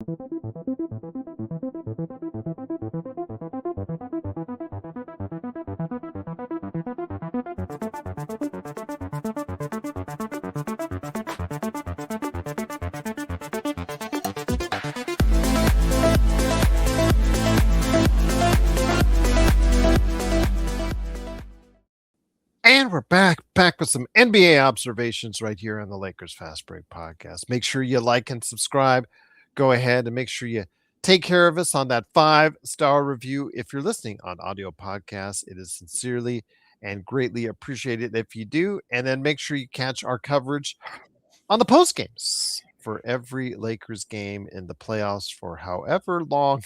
And we're back with some NBA observations right here on the Lakers Fast Break podcast. Make sure you like and subscribe. Go ahead and make sure you take care of us on that 5-star review. If you're listening on audio podcasts, it is sincerely and greatly appreciated if you do. And then make sure you catch our coverage on the post games for every Lakers game in the playoffs for however long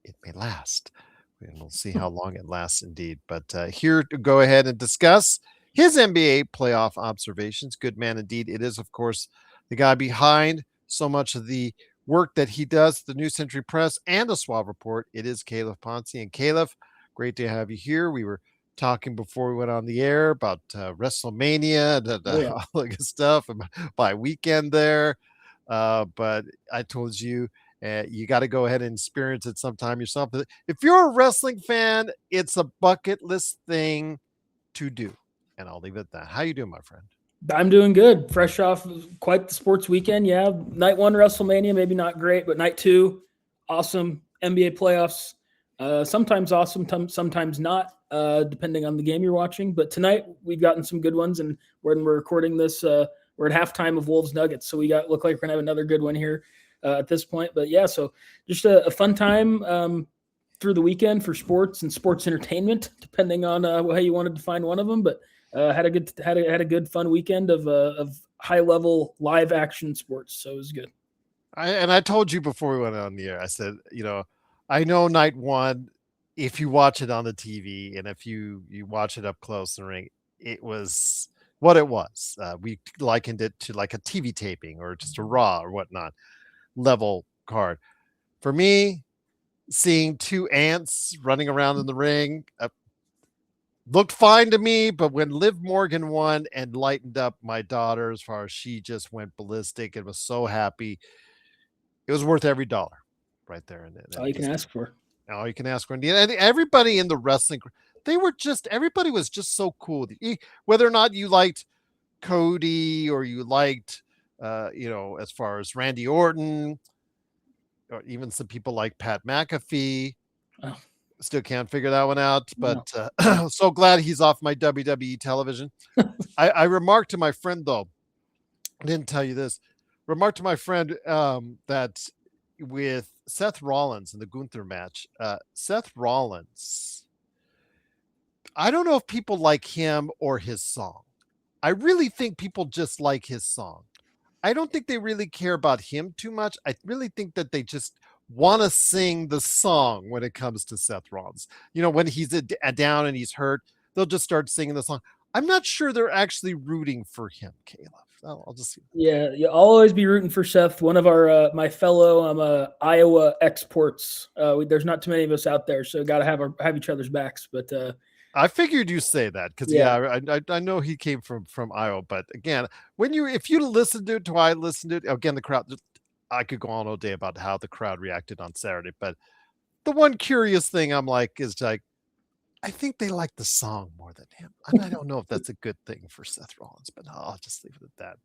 it may last. And we'll see how long it lasts indeed. But here to go ahead and discuss his NBA playoff observations. Good man indeed. It is, of course, the guy behind so much of the work that he does, the New Century Press and the Suave Report. It is Calif Poncy. And Calif, great to have you here. We were talking before we went on the air about WrestleMania and all the good stuff and by weekend there. But I told you, you got to go ahead and experience it sometime yourself. If you're a wrestling fan, it's a bucket list thing to do. And I'll leave it at that. How you doing, my friend? I'm doing good. Fresh off quite the sports weekend. Yeah. Night 1 WrestleMania, maybe not great, but night 2, awesome. NBA playoffs. Sometimes awesome, sometimes not, depending on the game you're watching. But tonight we've gotten some good ones. And when we're recording this, we're at halftime of Wolves Nuggets. So look like we're going to have another good one here. At this point, but yeah, so just a fun time through the weekend for sports and sports entertainment, depending on how you wanted to find one of them. But had a good fun weekend of high level live action sports, so it was good. I told you before we went on the air, I said, I know night 1, if you watch it on the TV and if you watch it up close in the ring, it was what it was. We likened it to like a TV taping or just a Raw or whatnot level card. For me, seeing 2 ants running around in the ring looked fine to me, but when Liv Morgan won and lightened up my daughter as far as she just went ballistic and was so happy, it was worth every dollar right there. And all you can ask for. All you can ask for. And everybody in the wrestling, everybody was just so cool. Whether or not you liked Cody or you liked as far as Randy Orton, or even some people like Pat McAfee. Oh. Still can't figure that one out, but so glad he's off my WWE television. I remarked to my friend, though, I didn't tell you this, remarked to my friend that with Seth Rollins in the Gunther match, Seth Rollins, I don't know if people like him or his song. I really think people just like his song. I don't think they really care about him too much. I really think that they just want to sing the song when it comes to Seth Rollins. When he's down and he's hurt, they'll just start singing the song. I'm not sure they're actually rooting for him, Caleb. I'll just I'll always be rooting for Seth. One of our my fellow Iowa exports. There's not too many of us out there, so got to have each other's backs. But I figured you say that because I know he came from Iowa, but again, if you listen to it, I listened to it again. The crowd, I could go on all day about how the crowd reacted on Saturday, but the one curious thing I'm like is like, I think they like the song more than him. And I don't know if that's a good thing for Seth Rollins, but I'll just leave it at that.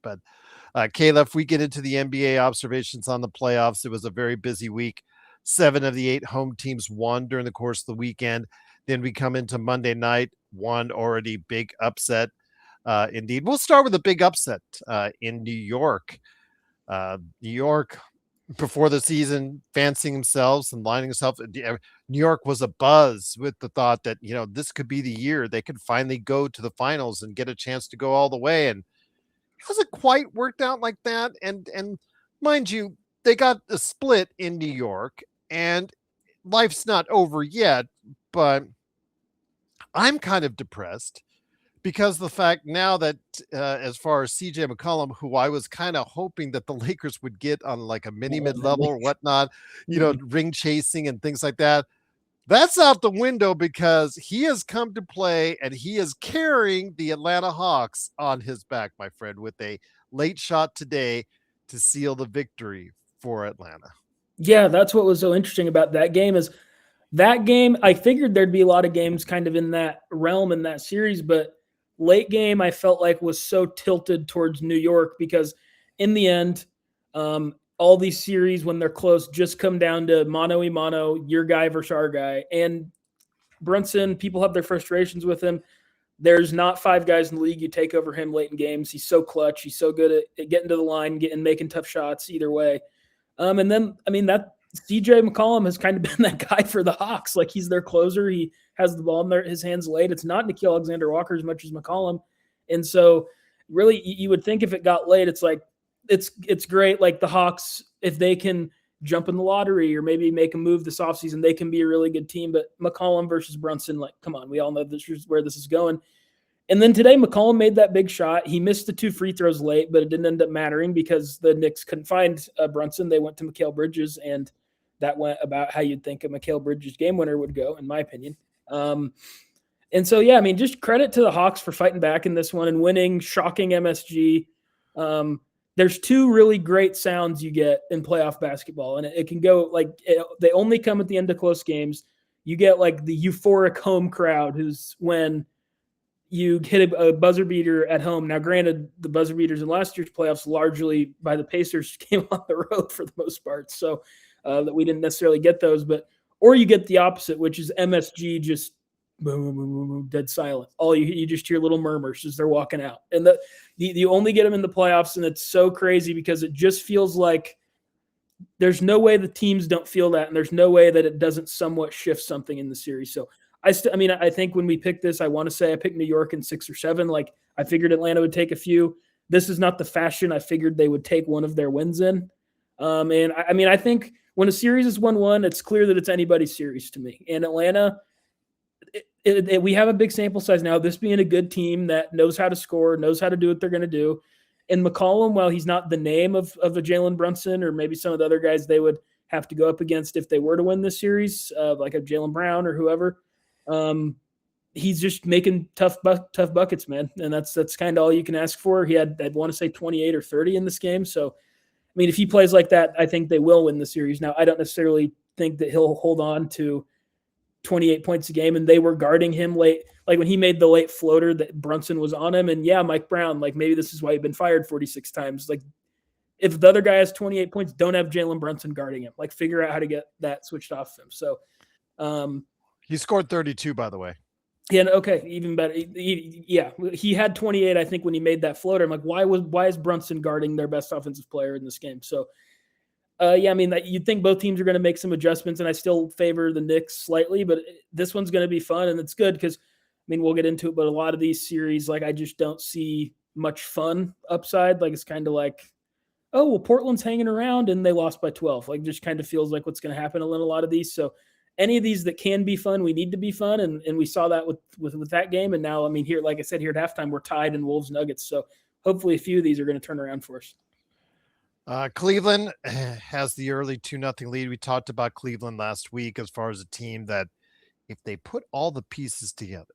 But Caleb, if we get into the NBA observations on the playoffs, it was a very busy week. 7 of the 8 home teams won during the course of the weekend. Then we come into Monday night, one already big upset. Indeed, we'll start with a big upset in New York. New York, before the season, fancying themselves and lining themselves. New York was abuzz with the thought that, this could be the year they could finally go to the finals and get a chance to go all the way. And it hasn't quite worked out like that. And mind you, they got a split in New York and life's not over yet, but I'm kind of depressed because the fact now that as far as CJ McCollum, who I was kind of hoping that the Lakers would get on like a mini mid-level or whatnot, ring chasing and things like that, that's out the window because he has come to play and he is carrying the Atlanta Hawks on his back, my friend, with a late shot today to seal the victory for Atlanta. Yeah, that's what was so interesting about that game is that game. I figured there'd be a lot of games kind of in that realm in that series, but late game I felt like was so tilted towards New York because in the end, all these series when they're close just come down to mano a mano, your guy versus our guy. And Brunson, people have their frustrations with him. There's not five guys in the league you take over him late in games. He's so clutch. He's so good at getting to the line, getting making tough shots either way. And then I mean that CJ McCollum has kind of been that guy for the Hawks. Like he's their closer. He has the ball in his hands late. It's not Nickeil Alexander-Walker as much as McCollum. And so really you would think if it got late, it's like it's great. Like the Hawks, if they can jump in the lottery or maybe make a move this offseason, they can be a really good team. But McCollum versus Brunson, like, come on, we all know this is where this is going. And then today, McCollum made that big shot. He missed the 2 free throws late, but it didn't end up mattering because the Knicks couldn't find Brunson. They went to Mikal Bridges, and that went about how you'd think a Mikal Bridges game winner would go, in my opinion. And so, yeah, I mean, just credit to the Hawks for fighting back in this one and winning, shocking MSG. There's 2 really great sounds you get in playoff basketball, and it can go like they only come at the end of close games. You get like the euphoric home crowd who's when you hit a buzzer beater at home. Now, granted, the buzzer beaters in last year's playoffs largely by the Pacers came on the road for the most part, so that we didn't necessarily get those. Or you get the opposite, which is MSG just boom, boom, boom, boom, dead silent. All you just hear little murmurs as they're walking out, and you only get them in the playoffs, and it's so crazy because it just feels like there's no way the teams don't feel that, and there's no way that it doesn't somewhat shift something in the series. So I think when we picked this, I want to say I picked New York in 6 or 7. Like I figured Atlanta would take a few. This is not the fashion I figured they would take one of their wins in. And I think when a series is 1-1, it's clear that it's anybody's series to me. And Atlanta, we have a big sample size now. This being a good team that knows how to score, knows how to do what they're going to do. And McCollum, while he's not the name of a Jalen Brunson or maybe some of the other guys they would have to go up against if they were to win this series, like a Jaylen Brown or whoever. He's just making tough buckets, man. And that's kind of all you can ask for. He had, I'd want to say 28 or 30 in this game. So, I mean, if he plays like that, I think they will win the series. Now, I don't necessarily think that he'll hold on to 28 points a game, and they were guarding him late. Like when he made the late floater that Brunson was on him, and yeah, Mike Brown, like maybe this is why he's been fired 46 times. Like if the other guy has 28 points, don't have Jalen Brunson guarding him. Like figure out how to get that switched off him. So, he scored 32, by the way. Yeah. Okay. Even better. He had 28, I think, when he made that floater. I'm like, why is Brunson guarding their best offensive player in this game? So, I mean, you'd think both teams are going to make some adjustments, and I still favor the Knicks slightly, but this one's going to be fun, and it's good because, I mean, we'll get into it, but a lot of these series, like, I just don't see much fun upside. Like, it's kind of like, oh, well, Portland's hanging around, and they lost by 12. Like, just kind of feels like what's going to happen in a lot of these. So, any of these that can be fun, we need to be fun, and we saw that with that game. And now, I mean, here, like I said, here at halftime, we're tied in Wolves Nuggets. So hopefully a few of these are going to turn around for us. Cleveland has the early 2-0 lead. We talked about Cleveland last week as far as a team that if they put all the pieces together,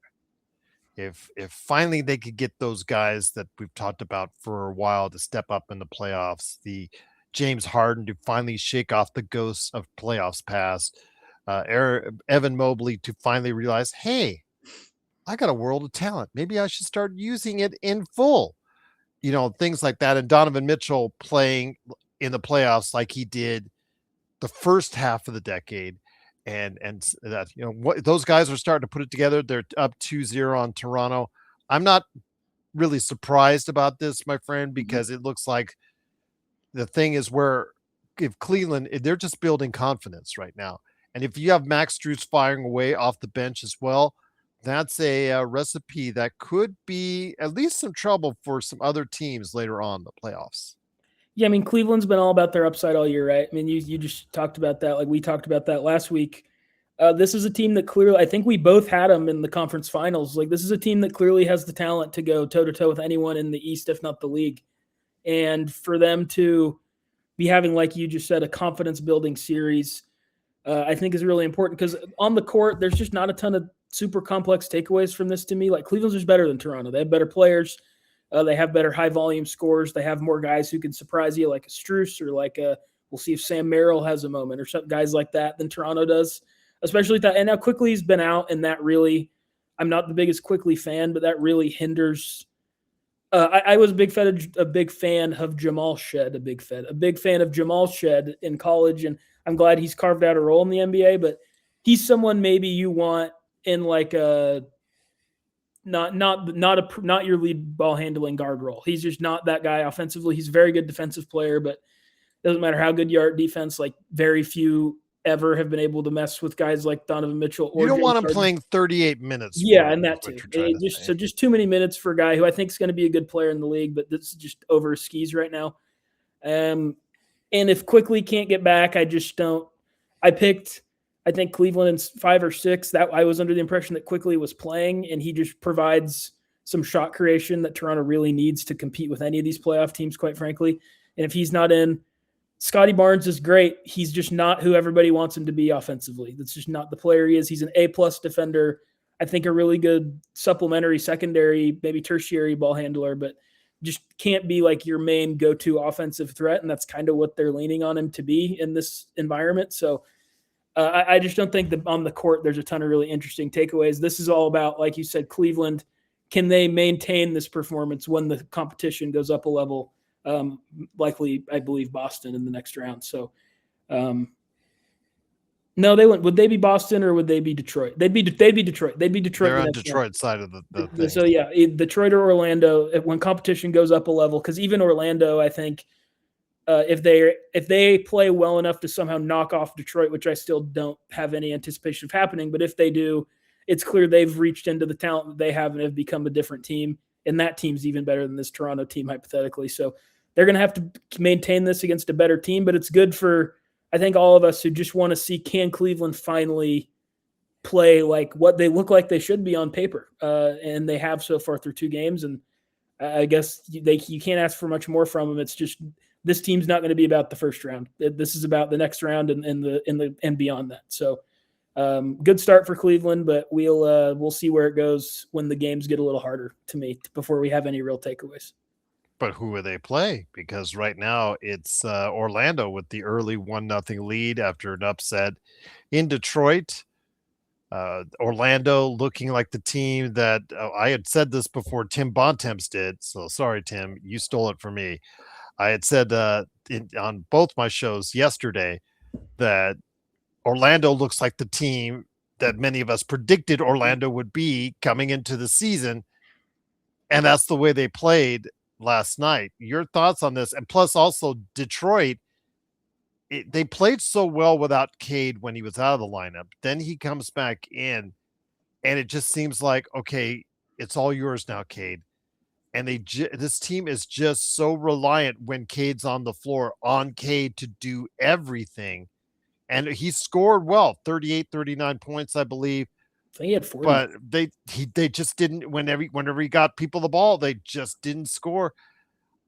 if finally they could get those guys that we've talked about for a while to step up in the playoffs, the James Harden to finally shake off the ghosts of playoffs past, Evan Mobley to finally realize, hey, I got a world of talent. Maybe I should start using it in full. You know, things like that. And Donovan Mitchell playing in the playoffs like he did the first half of the decade. And that, you know, what those guys are starting to put it together. They're up 2-0 on Toronto. I'm not really surprised about this, my friend, because it looks like the thing is where if Cleveland, they're just building confidence right now. And if you have Max Strus firing away off the bench as well, that's a recipe that could be at least some trouble for some other teams later on in the playoffs. Yeah, I mean, Cleveland's been all about their upside all year, right? I mean, you just talked about that. Like we talked about that last week. This is a team that clearly, I think we both had them in the conference finals. Like this is a team that clearly has the talent to go toe-to-toe with anyone in the East, if not the league. And for them to be having, like you just said, a confidence-building series, I think is really important because on the court, there's just not a ton of super complex takeaways from this to me. Like Cleveland's just better than Toronto. They have better players. They have better high volume scores. They have more guys who can surprise you, like a Strus or like a We'll see if Sam Merrill has a moment or some guys like that than Toronto does, especially that. And now Quickly has been out, and that really, I'm not the biggest Quickly fan, but that really hinders. I was a big fan of Jamal Shed, a big fan of Jamal Shed in college, and I'm glad he's carved out a role in the NBA. But he's someone maybe you want in like a not your lead ball handling guard role. He's just not that guy offensively. He's a very good defensive player, but it doesn't matter how good you are at defense. Like very few ever have been able to mess with guys like Donovan Mitchell. Or you don't James want him Harden. playing 38 minutes. Yeah, and that too. Just too many minutes for a guy who I think is going to be a good player in the league, but this is just over his skis right now. And if Quickly can't get back, I just don't. I think Cleveland in 5 or 6. That I was under the impression that Quickly was playing, and he just provides some shot creation that Toronto really needs to compete with any of these playoff teams, quite frankly. And if he's not in, Scotty Barnes is great. He's just not who everybody wants him to be offensively. That's just not the player he is. He's an A-plus defender. I think a really good supplementary, secondary, maybe tertiary ball handler, but just can't be like your main go-to offensive threat. And that's kind of what they're leaning on him to be in this environment. So I just don't think that on the court there's a ton of really interesting takeaways. This is all about, like you said, Cleveland. Can they maintain this performance when the competition goes up a level? Likely, I believe Boston in the next round. So, no, they wouldn't. Would they be Boston or would they be Detroit? They'd be Detroit. They'd be Detroit. They're on Detroit side of the thing. So yeah, Detroit or Orlando when competition goes up a level. Because even Orlando, I think, if they play well enough to somehow knock off Detroit, which I still don't have any anticipation of happening, but if they do, it's clear they've reached into the talent that they have and have become a different team. And that team's even better than this Toronto team, hypothetically. So they're going to have to maintain this against a better team, but it's good for, I think, all of us who just want to see, can Cleveland finally play like what they look like they should be on paper? And they have so far through 2 games. And I guess you can't ask for much more from them. It's just, this team's not going to be about the first round. This is about the next round and beyond that. So good start for Cleveland, but we'll see where it goes when the games get a little harder to me before we have any real takeaways. But who will they play? Because right now it's Orlando with the early 1-0 lead after an upset in Detroit. Orlando looking like the team that I had said this before Tim Bontemps did. So sorry, Tim, you stole it from me. I had said on both my shows yesterday that Orlando looks like the team that many of us predicted Orlando would be coming into the season. And that's the way they played last night. Your thoughts on this? And plus also Detroit, they played so well without Cade when he was out of the lineup. Then he comes back in and it just seems like, okay, it's all yours now, Cade. And this team is just so reliant when Cade's on the floor on Cade to do everything. And he scored well, 38, 39 points, I believe. I think he had 40. But they just didn't, whenever he got people the ball, they just didn't score.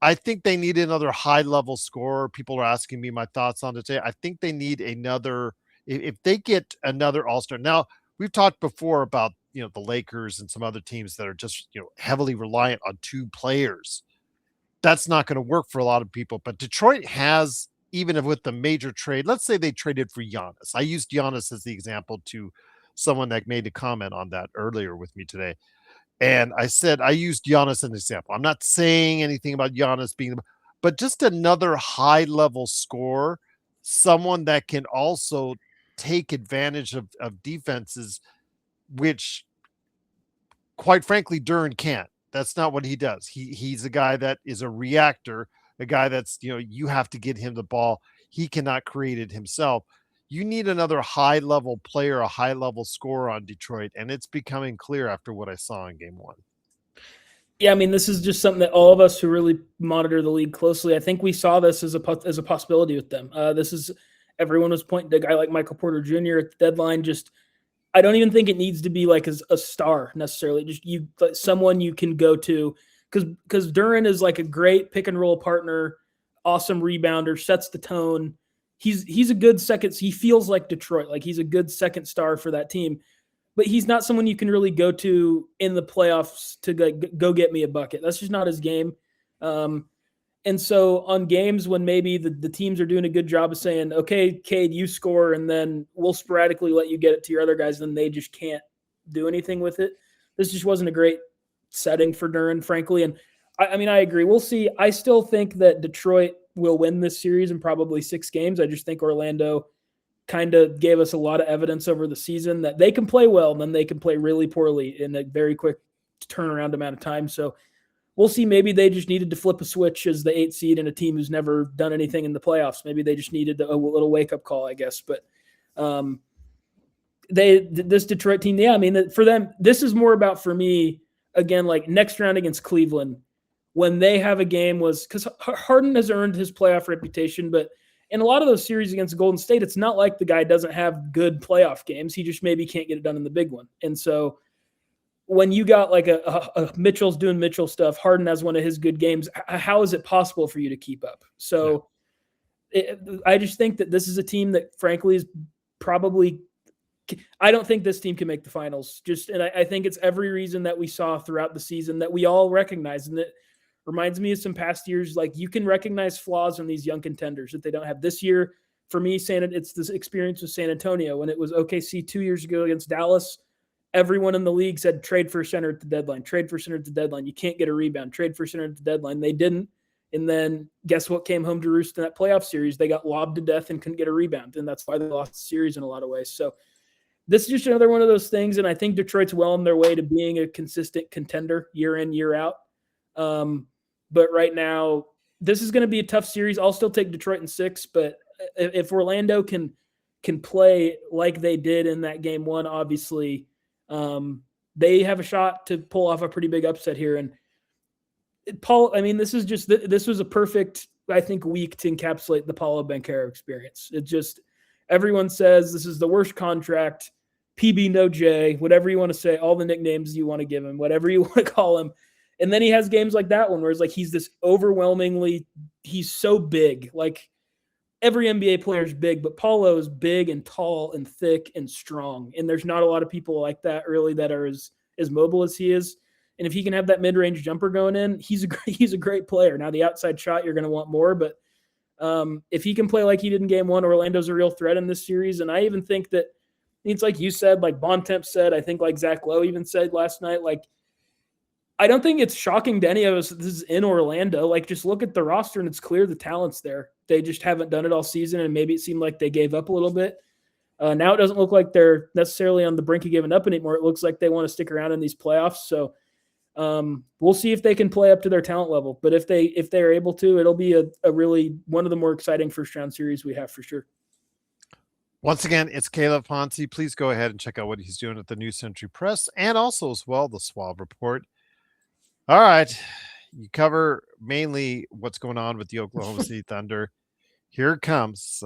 I think they need another high-level scorer. People are asking me my thoughts on it today. I think they need another, if they get another all-star. Now, we've talked before about, the Lakers and some other teams that are just, heavily reliant on 2 players. That's not going to work for a lot of people. But Detroit has, even with the major trade, let's say they traded for Giannis. I used Giannis as the example to someone that made a comment on that earlier with me today. And I said, I used Giannis as an example. I'm not saying anything about Giannis being, but just another high-level scorer, someone that can also take advantage of defenses, which, quite frankly, Duren can't. That's not what he does. He's a guy that is a reactor, a guy that's, you have to get him the ball. He cannot create it himself. You need another high-level player, a high-level scorer on Detroit, and it's becoming clear after what I saw in Game 1. Yeah, I mean, this is just something that all of us who really monitor the league closely, I think we saw this as a possibility with them. Everyone was pointing to a guy like Michael Porter Jr. at the deadline. Just, I don't even think it needs to be like a star necessarily. Just someone you can go to, because Duren is like a great pick and roll partner, awesome rebounder, sets the tone. He's a good second. He feels like Detroit, like he's a good second star for that team, but he's not someone you can really go to in the playoffs to go get me a bucket. That's just not his game. And And so on games when maybe the teams are doing a good job of saying, okay, Cade, you score, and then we'll sporadically let you get it to your other guys, then they just can't do anything with it. This just wasn't a great setting for Duren, frankly. And I mean, I agree. We'll see. I still think that Detroit will win this series in probably 6 games. I just think Orlando kind of gave us a lot of evidence over the season that they can play well and then they can play really poorly in a very quick turnaround amount of time. So we'll see. Maybe they just needed to flip a switch as the 8th seed in a team who's never done anything in the playoffs. Maybe they just needed a little wake up call, I guess. But this Detroit team, yeah, I mean, for them, this is more about, for me, again, like next round against Cleveland, when they have a game, was because Harden has earned his playoff reputation, but in a lot of those series against Golden State, it's not like the guy doesn't have good playoff games. He just maybe can't get it done in the big one. And so when you got like a Mitchell's doing Mitchell stuff, Harden has one of his good games, how is it possible for you to keep up? So I just think that this is a team that, frankly, is probably – I don't think this team can make the finals. And I think it's every reason that we saw throughout the season that we all recognize. And it reminds me of some past years. Like, you can recognize flaws in these young contenders that they don't have. This year, for me, it's this experience with San Antonio. When it was OKC 2 years ago against Dallas, everyone in the league said trade for center at the deadline, trade for center at the deadline. You can't get a rebound, trade for center at the deadline. They didn't. And then guess what came home to roost in that playoff series? They got lobbed to death and couldn't get a rebound. And that's why they lost the series in a lot of ways. So this is just another one of those things. And I think Detroit's well on their way to being a consistent contender year in, year out. But right now, this is going to be a tough series. I'll still take Detroit in 6, but if Orlando can play like they did in that game 1, obviously, they have a shot to pull off a pretty big upset here. And Paul, I mean, this was a perfect, I think, week to encapsulate the Paulo Banchero experience. It just, everyone says this is the worst contract, PB no J, whatever you want to say, all the nicknames you want to give him, whatever you want to call him. And then he has games like that one where it's like he's so big. Like, every NBA player is big, but Paulo is big and tall and thick and strong. And there's not a lot of people like that really that are as mobile as he is. And if he can have that mid-range jumper going in, he's a great player. Now, the outside shot, you're going to want more, but if he can play like he did in game 1, Orlando's a real threat in this series. And I even think that it's like you said, like Bontemps said, I think like Zach Lowe even said last night, like, I don't think it's shocking to any of us that this is in Orlando. Like, just look at the roster and it's clear the talent's there. They just haven't done it all season, and maybe it seemed like they gave up a little bit. Now it doesn't look like they're necessarily on the brink of giving up anymore. It looks like they want to stick around in these playoffs. So we'll see if they can play up to their talent level. But if they're able to, it'll be a really one of the more exciting first-round series we have for sure. Once again, it's Calif Poncy. Please go ahead and check out what he's doing at the New Century Press and also as well the Suave Report. All right. You cover mainly what's going on with the Oklahoma City Thunder. Here it comes.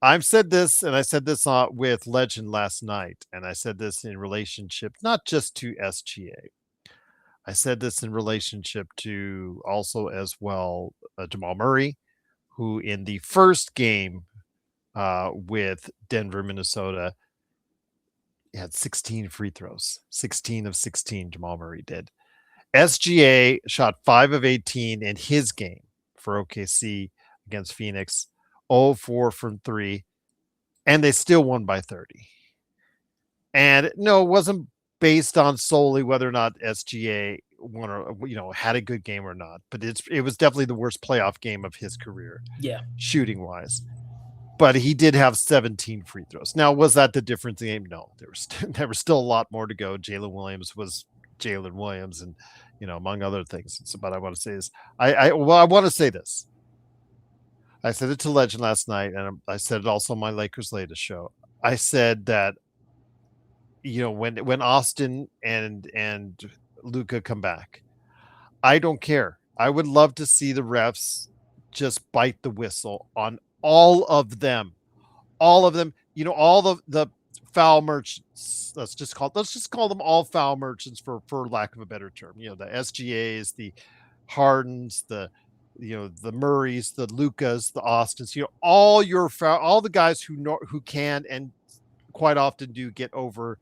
I've said this, and I said this with Legend last night, and I said this in relationship not just to SGA. I said this in relationship to also as well Jamal Murray, who in the first game with Denver, Minnesota, had 16 free throws. 16 of 16 Jamal Murray did. SGA shot 5 of 18 in his game for OKC against Phoenix, 0-4 from 3, and they still won by 30. And no, it wasn't based on solely whether or not SGA won or had a good game or not, but it was definitely the worst playoff game of his career, shooting wise. But he did have 17 free throws. Now, was that the difference in the game? No, there was still a lot more to go. Jalen Williams was Jalen Williams, and among other things. So, but I want to say this. I want to say this. I said it to Legend last night, and I said it also on my Lakers latest show. I said that when Austin and Luka come back, I don't care. I would love to see the refs just bite the whistle on all of them. All of them. All the foul merchants. Let's just call them all foul merchants for lack of a better term. The SGAs, the Hardens, the Murrays, the Lucas, the Austins. All the guys who can and quite often do get over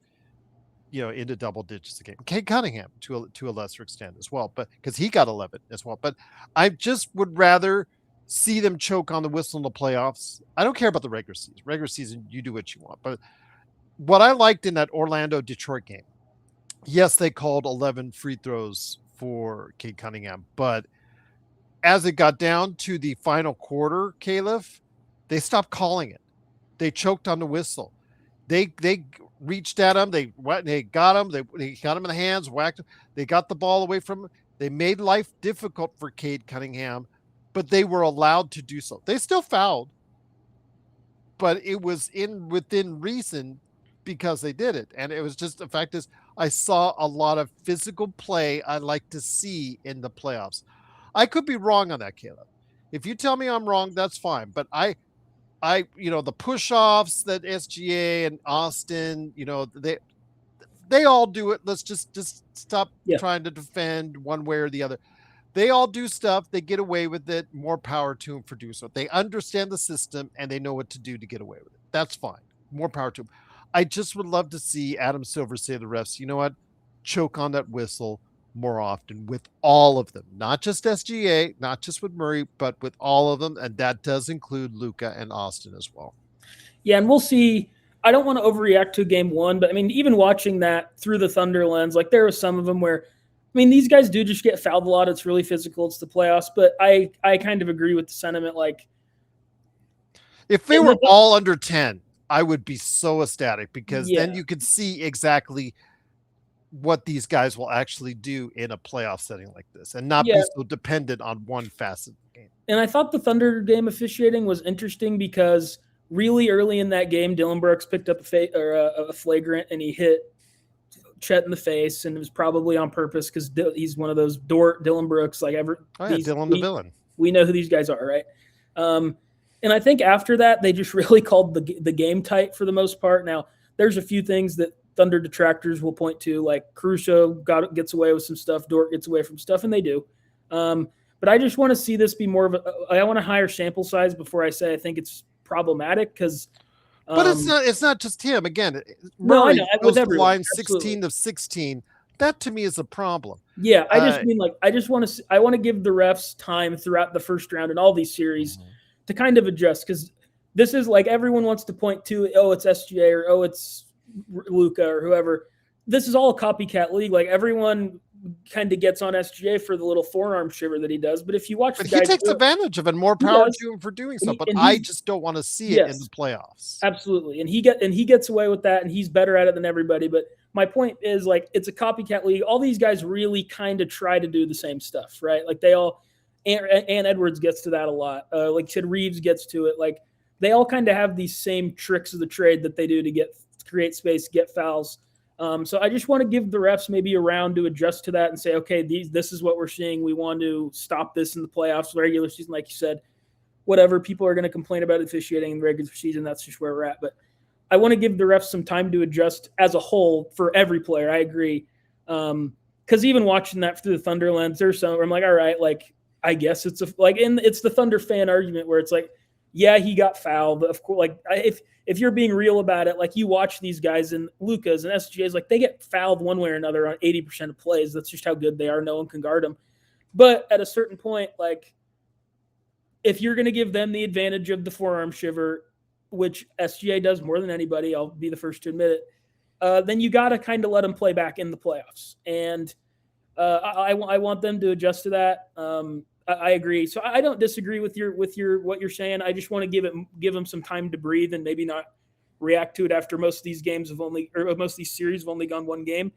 into double digits a game. Cade Cunningham to a lesser extent as well, but because he got 11 as well. But I just would rather see them choke on the whistle in the playoffs. I don't care about the regular season. Regular season, you do what you want. But what I liked in that Orlando-Detroit game, yes, they called 11 free throws for Cade Cunningham, but as it got down to the final quarter, Calif, they stopped calling it. They choked on the whistle. They reached at him. They got him. They got him in the hands, whacked him. They got the ball away from him. They made life difficult for Cade Cunningham, but they were allowed to do so. They still fouled, but it was within reason because they did it. And it was just, the fact is, I saw a lot of physical play I like to see in the playoffs. I could be wrong on that, Caleb. If you tell me I'm wrong, that's fine. But I the push-offs that SGA and Austin, they all do it. Let's just stop trying to defend one way or the other. They all do stuff. They get away with it. More power to them for doing so. They understand the system and they know what to do to get away with it. That's fine. More power to them. I just would love to see Adam Silver say to the refs, you know what? Choke on that whistle more often with all of them, not just SGA, not just with Murray, but with all of them. And that does include Luka and Austin as well. Yeah. And we'll see. I don't want to overreact to game one, but I mean, even watching that through the Thunder lens, like there were some of them where, I mean, these guys do just get fouled a lot. It's really physical. It's the playoffs, but I kind of agree with the sentiment. Like if they were all under 10, I would be so ecstatic because then you could see exactly what these guys will actually do in a playoff setting like this and not be so dependent on one facet of the game. And I thought the Thunder game officiating was interesting because really early in that game, Dylan Brooks picked up a flagrant and he hit Chet in the face, and it was probably on purpose because he's one of those Dylan Brooks, like Dylan the villain. We know who these guys are, right? And I think after that, they just really called the game tight for the most part. Now, there's a few things that Thunder detractors will point to, like Caruso gets away with some stuff, Dort gets away from stuff, and they do. But I just want to see this be more of I want a higher sample size before I say I think it's problematic because. But it's not just him. Again, Murray I know, goes to line 16 of 16. That to me is a problem. Yeah, I just mean like I want to give the refs time throughout the first round in all these series to kind of adjust because this is like everyone wants to point to it's SGA or it's Luka or whoever. This is all a copycat league. Like everyone kind of gets on SGA for the little forearm shiver that he does. But if you watch, he takes advantage of it. More power to him for doing so. But I just don't want to see it in the playoffs. Absolutely, and he gets away with that, and he's better at it than everybody. But my point is, like, it's a copycat league. All these guys really kind of try to do the same stuff, right? Like they all. And Edwards gets to that a lot. Like Sid Reeves gets to it. Like they all kind of have these same tricks of the trade that they do to create space, get fouls. So I just want to give the refs maybe a round to adjust to that and say, okay, this is what we're seeing. We want to stop this in the playoffs, regular season, like you said. Whatever, people are going to complain about officiating in the regular season. That's just where we're at. But I want to give the refs some time to adjust as a whole for every player. I agree. Because even watching that through the Thunder lens, there's some where I'm like, all right, like I guess it's it's the Thunder fan argument where it's like, yeah, he got fouled. But of course, like if you're being real about it, like you watch these guys and Lukas and SGAs, like they get fouled one way or another on 80% of plays. That's just how good they are. No one can guard them. But at a certain point, like if you're going to give them the advantage of the forearm shiver, which SGA does more than anybody, I'll be the first to admit it, then you got to kind of let them play back in the playoffs. And I want them to adjust to that. I agree. So I don't disagree with what you're saying. I just want to give them some time to breathe and maybe not react to it after most of these games most of these series have only gone one game.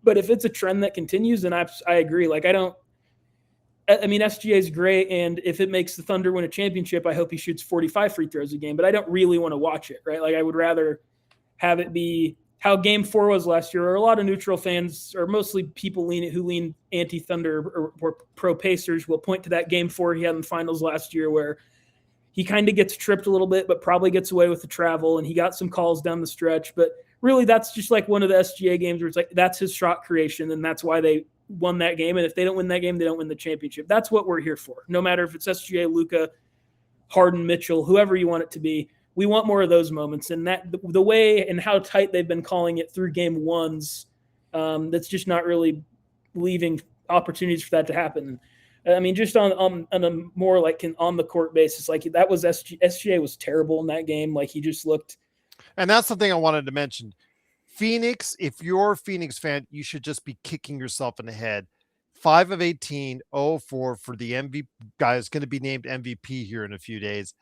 But if it's a trend that continues, then I agree. Like I mean, SGA is great, and if it makes the Thunder win a championship, I hope he shoots 45 free throws a game. But I don't really want to watch it, right? Like I would rather have it be how Game 4 was last year, or a lot of neutral fans, or mostly people who lean anti-Thunder or pro-Pacers will point to that Game 4 he had in the finals last year where he kind of gets tripped a little bit, but probably gets away with the travel, and he got some calls down the stretch. But really, that's just like one of the SGA games where it's like that's his shot creation, and that's why they won that game. And if they don't win that game, they don't win the championship. That's what we're here for. No matter if it's SGA, Luka, Harden, Mitchell, whoever you want it to be. we want more of those moments. And that the way and how tight they've been calling it through game ones, that's just not really leaving opportunities for that to happen. I mean, just on a more like an on the court basis, like that was SGA was terrible in that game. Like he just looked. And that's the thing I wanted to mention. Phoenix, if you're a Phoenix fan, you should just be kicking yourself in the head. 5 of 18, 0-4 for the MVP guy is going to be named MVP here in a few days.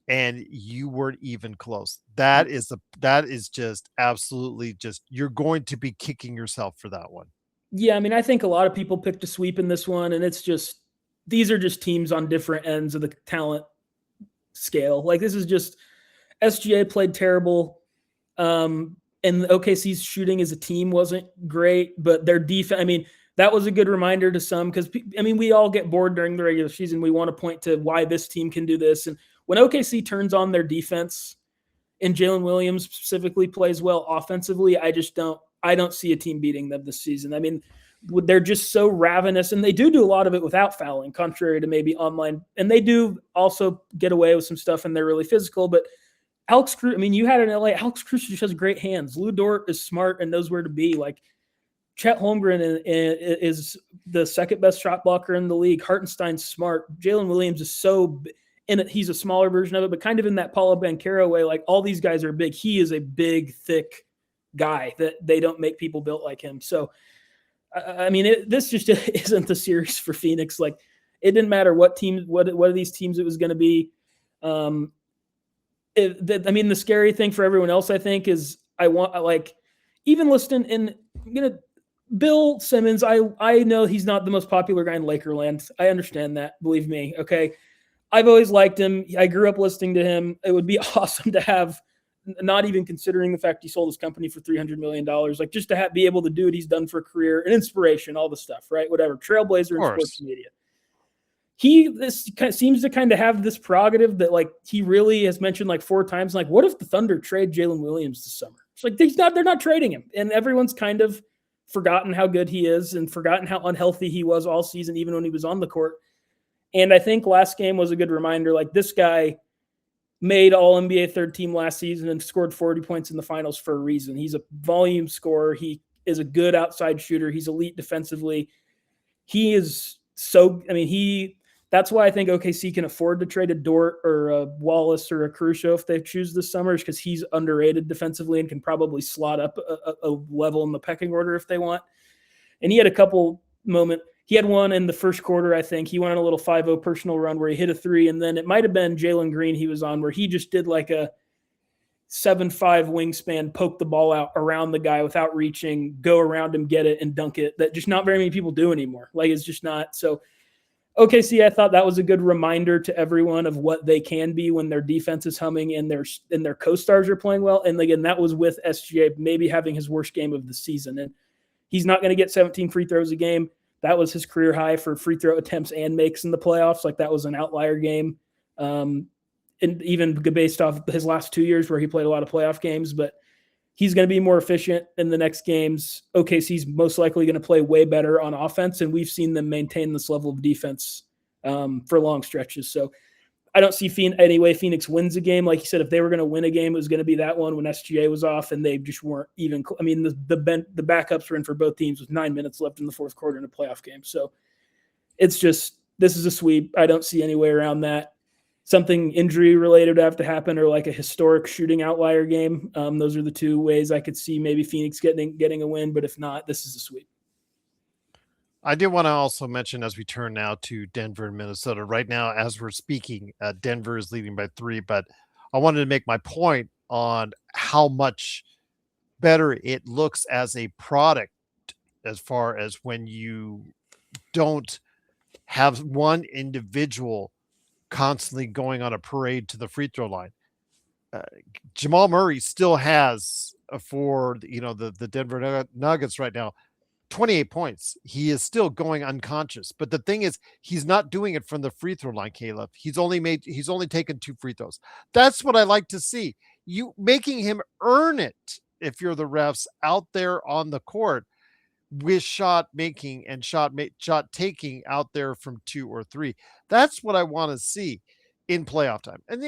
And you weren't even close. That is just absolutely just, you're going to be kicking yourself for that one. Yeah, I mean, I think a lot of people picked a sweep in this one, and it's just these are just teams on different ends of the talent scale. Like this is just SGA played terrible. And OKC's shooting as a team wasn't great, but their defense, I mean, that was a good reminder to some because, I mean, we all get bored during the regular season. We want to point to why this team can do this. And when OKC turns on their defense and Jalen Williams specifically plays well offensively, I don't see a team beating them this season. I mean, they're just so ravenous, and they do a lot of it without fouling, contrary to maybe online. And they do also get away with some stuff, and they're really physical, but Alex Cruz, I mean, you had in LA, Alex Cruz just has great hands. Lou Dort is smart and knows where to be. Like Chet Holmgren is the second best shot blocker in the league. Hartenstein's smart. Jalen Williams is so in it. He's a smaller version of it, but kind of in that Paulo Banchero way. Like all these guys are big. He is a big, thick guy that they don't make people built like him. So, I mean, this just isn't the series for Phoenix. Like it didn't matter what of these teams it was going to be. I mean, the scary thing for everyone else, I think, is even listening in, Bill Simmons. I know he's not the most popular guy in Lakerland. I understand that. Believe me. Okay. I've always liked him. I grew up listening to him. It would be awesome to have, not even considering the fact he sold his company for $300 million, like just to be able to do what he's done for a career, an inspiration, all the stuff, right? Whatever. Trailblazer in sports media. This seems to kind of have this prerogative that like he really has mentioned like 4 times. Like, what if the Thunder trade Jalen Williams this summer? It's like they're not trading him, and everyone's kind of forgotten how good he is and forgotten how unhealthy he was all season, even when he was on the court. And I think last game was a good reminder. Like this guy made All NBA third team last season and scored 40 points in the finals for a reason. He's a volume scorer. He is a good outside shooter. He's elite defensively. He is so. I mean, that's why I think OKC can afford to trade a Dort or a Wallace or a Caruso if they choose this summer, because he's underrated defensively and can probably slot up a level in the pecking order if they want. And he had a couple moments. He had one in the first quarter, I think. He went on a little 5-0 personal run where he hit a 3, and then it might have been Jalen Green he was on where he just did like a 7'5" wingspan, poke the ball out around the guy without reaching, go around him, get it, and dunk it. That just not very many people do anymore. Like it's just not. So OKC, I thought that was a good reminder to everyone of what they can be when their defense is humming and their co-stars are playing well. And again, that was with SGA maybe having his worst game of the season. And he's not going to get 17 free throws a game. That was his career high for free throw attempts and makes in the playoffs. Like that was an outlier game. And even based off his last 2 years where he played a lot of playoff games, but he's going to be more efficient in the next games. OKC's most likely going to play way better on offense, and we've seen them maintain this level of defense for long stretches. So I don't see any way Phoenix wins a game. Like you said, if they were going to win a game, it was going to be that one when SGA was off, and they just weren't even. I mean, the backups were in for both teams with 9 minutes left in the fourth quarter in a playoff game. So it's just this is a sweep. I don't see any way around that. Something injury related would have to happen, or like a historic shooting outlier game. Those are the 2 ways I could see maybe Phoenix getting a win. But if not, this is a sweep. I did want to also mention as we turn now to Denver and Minnesota. Right now, as we're speaking, Denver is leading by 3. But I wanted to make my point on how much better it looks as a product, as far as when you don't have one individual constantly going on a parade to the free throw line. Jamal Murray still has for the Denver Nuggets right now 28 points. He is still going unconscious, but the thing is he's not doing it from the free throw line. Caleb, he's only taken 2 free throws. That's what I like to see, you making him earn it. If you're the refs out there on the court with shot making and shot taking out there from 2 or 3. That's what I want to see in playoff time. And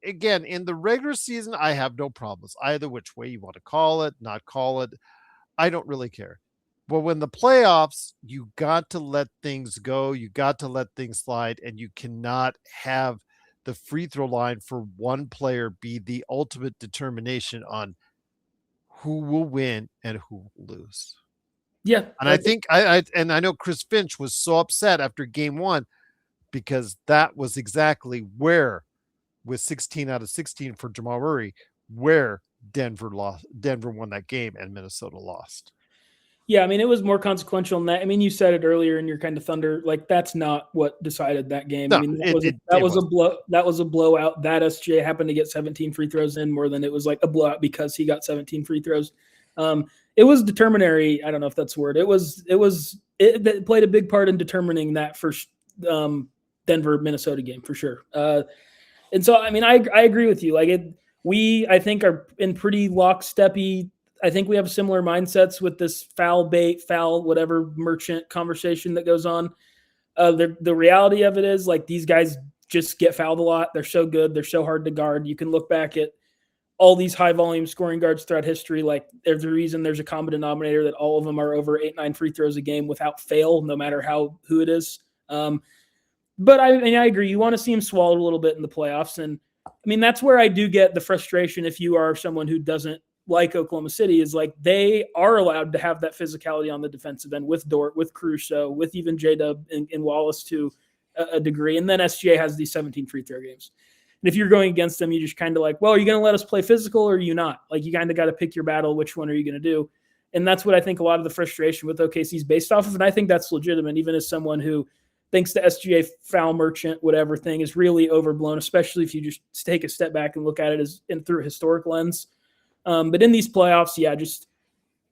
again, in the regular season, I have no problems either which way you want to call it, not call it. I don't really care. But when the playoffs, you got to let things go. You got to let things slide, and you cannot have the free throw line for one player be the ultimate determination on who will win and who will lose. Yeah. And I think I know Chris Finch was so upset after game one because that was exactly where, with 16 out of 16 for Jamal Murray, where Denver won that game and Minnesota lost. Yeah, I mean, it was more consequential than that. I mean, you said it earlier in your kind of thunder, like that's not what decided that game. No, I mean, that was a blowout. That SGA happened to get 17 free throws in more than it was like a blowout because he got 17 free throws. It was determinatory. I don't know if that's the word. It played a big part in determining that first Denver Minnesota game for sure. And so, I mean, I agree with you. Like I think are in pretty locksteppy. I think we have similar mindsets with this foul bait, foul, whatever merchant conversation that goes on. The reality of it is like these guys just get fouled a lot. They're so good. They're so hard to guard. You can look back at all these high volume scoring guards throughout history. Like there's a reason there's a common denominator that all of them are over 8-9 free throws a game without fail, no matter who it is. But I agree. You want to see him swallow a little bit in the playoffs. And I mean, that's where I do get the frustration if you are someone who doesn't like Oklahoma City, is like they are allowed to have that physicality on the defensive end with Dort, with Caruso, with even J-Dub and Wallace to a degree. And then SGA has these 17 free throw games. And if you're going against them, you just kind of like, well, are you going to let us play physical or are you not? Like you kind of got to pick your battle. Which one are you going to do? And that's what I think a lot of the frustration with OKC is based off of. And I think that's legitimate, even as someone who thinks the SGA foul merchant, whatever thing is really overblown, especially if you just take a step back and look at it through a historic lens. But in these playoffs, yeah, just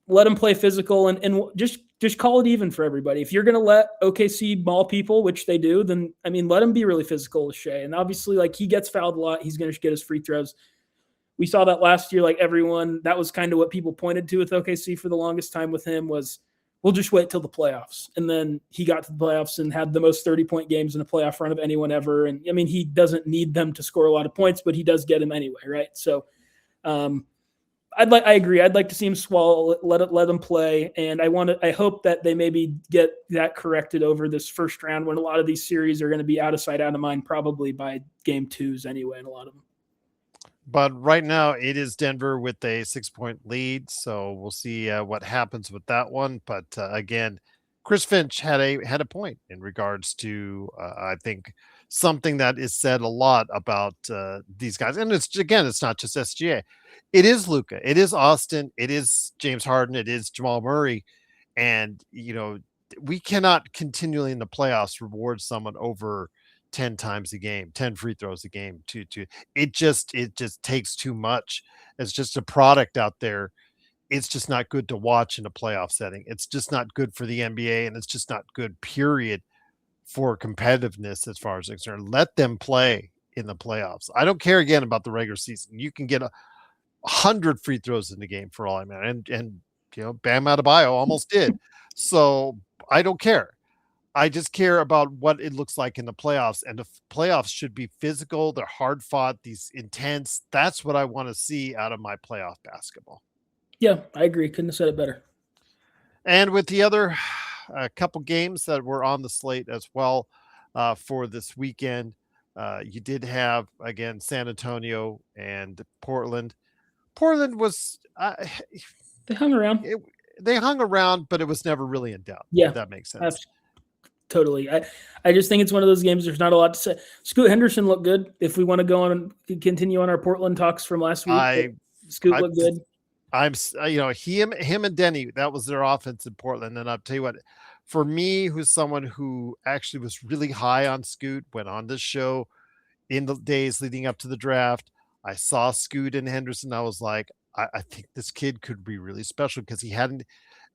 let them play physical and just call it even for everybody. If you're going to let OKC maul people, which they do, then, I mean, let them be really physical with Shea. And obviously, like, he gets fouled a lot. He's going to get his free throws. We saw that last year, like everyone, that was kind of what people pointed to with OKC for the longest time with him was, we'll just wait till the playoffs. And then he got to the playoffs and had the most 30-point games in a playoff run of anyone ever. And, I mean, he doesn't need them to score a lot of points, but he does get them anyway, right? So, I agree. I'd like to see him swallow, let them play. And I hope that they maybe get that corrected over this first round when a lot of these series are going to be out of sight, out of mind, probably by game twos anyway, in a lot of them. But right now it is Denver with a 6-point lead. So we'll see what happens with that one. But again, Chris Finch had a point in regards to, I think, something that is said a lot about these guys. And it's not just SGA. It is Luka. It is Austin. It is James Harden. It is Jamal Murray. And, we cannot continually in the playoffs reward someone over 10 times a game, 10 free throws a game. It just takes too much. It's just a product out there. It's just not good to watch in a playoff setting. It's just not good for the NBA, and it's just not good, period, for competitiveness as far as it's concerned. Let them play in the playoffs. I don't care again about the regular season. You can get 100 free throws in the game for all I mean. And Bam Adebayo almost did. So I don't care. I just care about what it looks like in the playoffs. And the playoffs should be physical. They're hard fought, these intense. That's what I want to see out of my playoff basketball. Yeah, I agree. Couldn't have said it better. And with the other couple games that were on the slate as well for this weekend, you did have, again, San Antonio and Portland. Portland was they hung around. They hung around, but it was never really in doubt. Yeah, if that makes sense. Totally. I just think it's one of those games. There's not a lot to say. Scoot Henderson looked good. If we want to go on and continue on our Portland talks from last week, Scoot looked good. Him and Denny, that was their offense in Portland. And I'll tell you what, for me, who's someone who actually was really high on Scoot, went on this show in the days leading up to the draft. I saw Scoot and Henderson. I was like, I think this kid could be really special because he had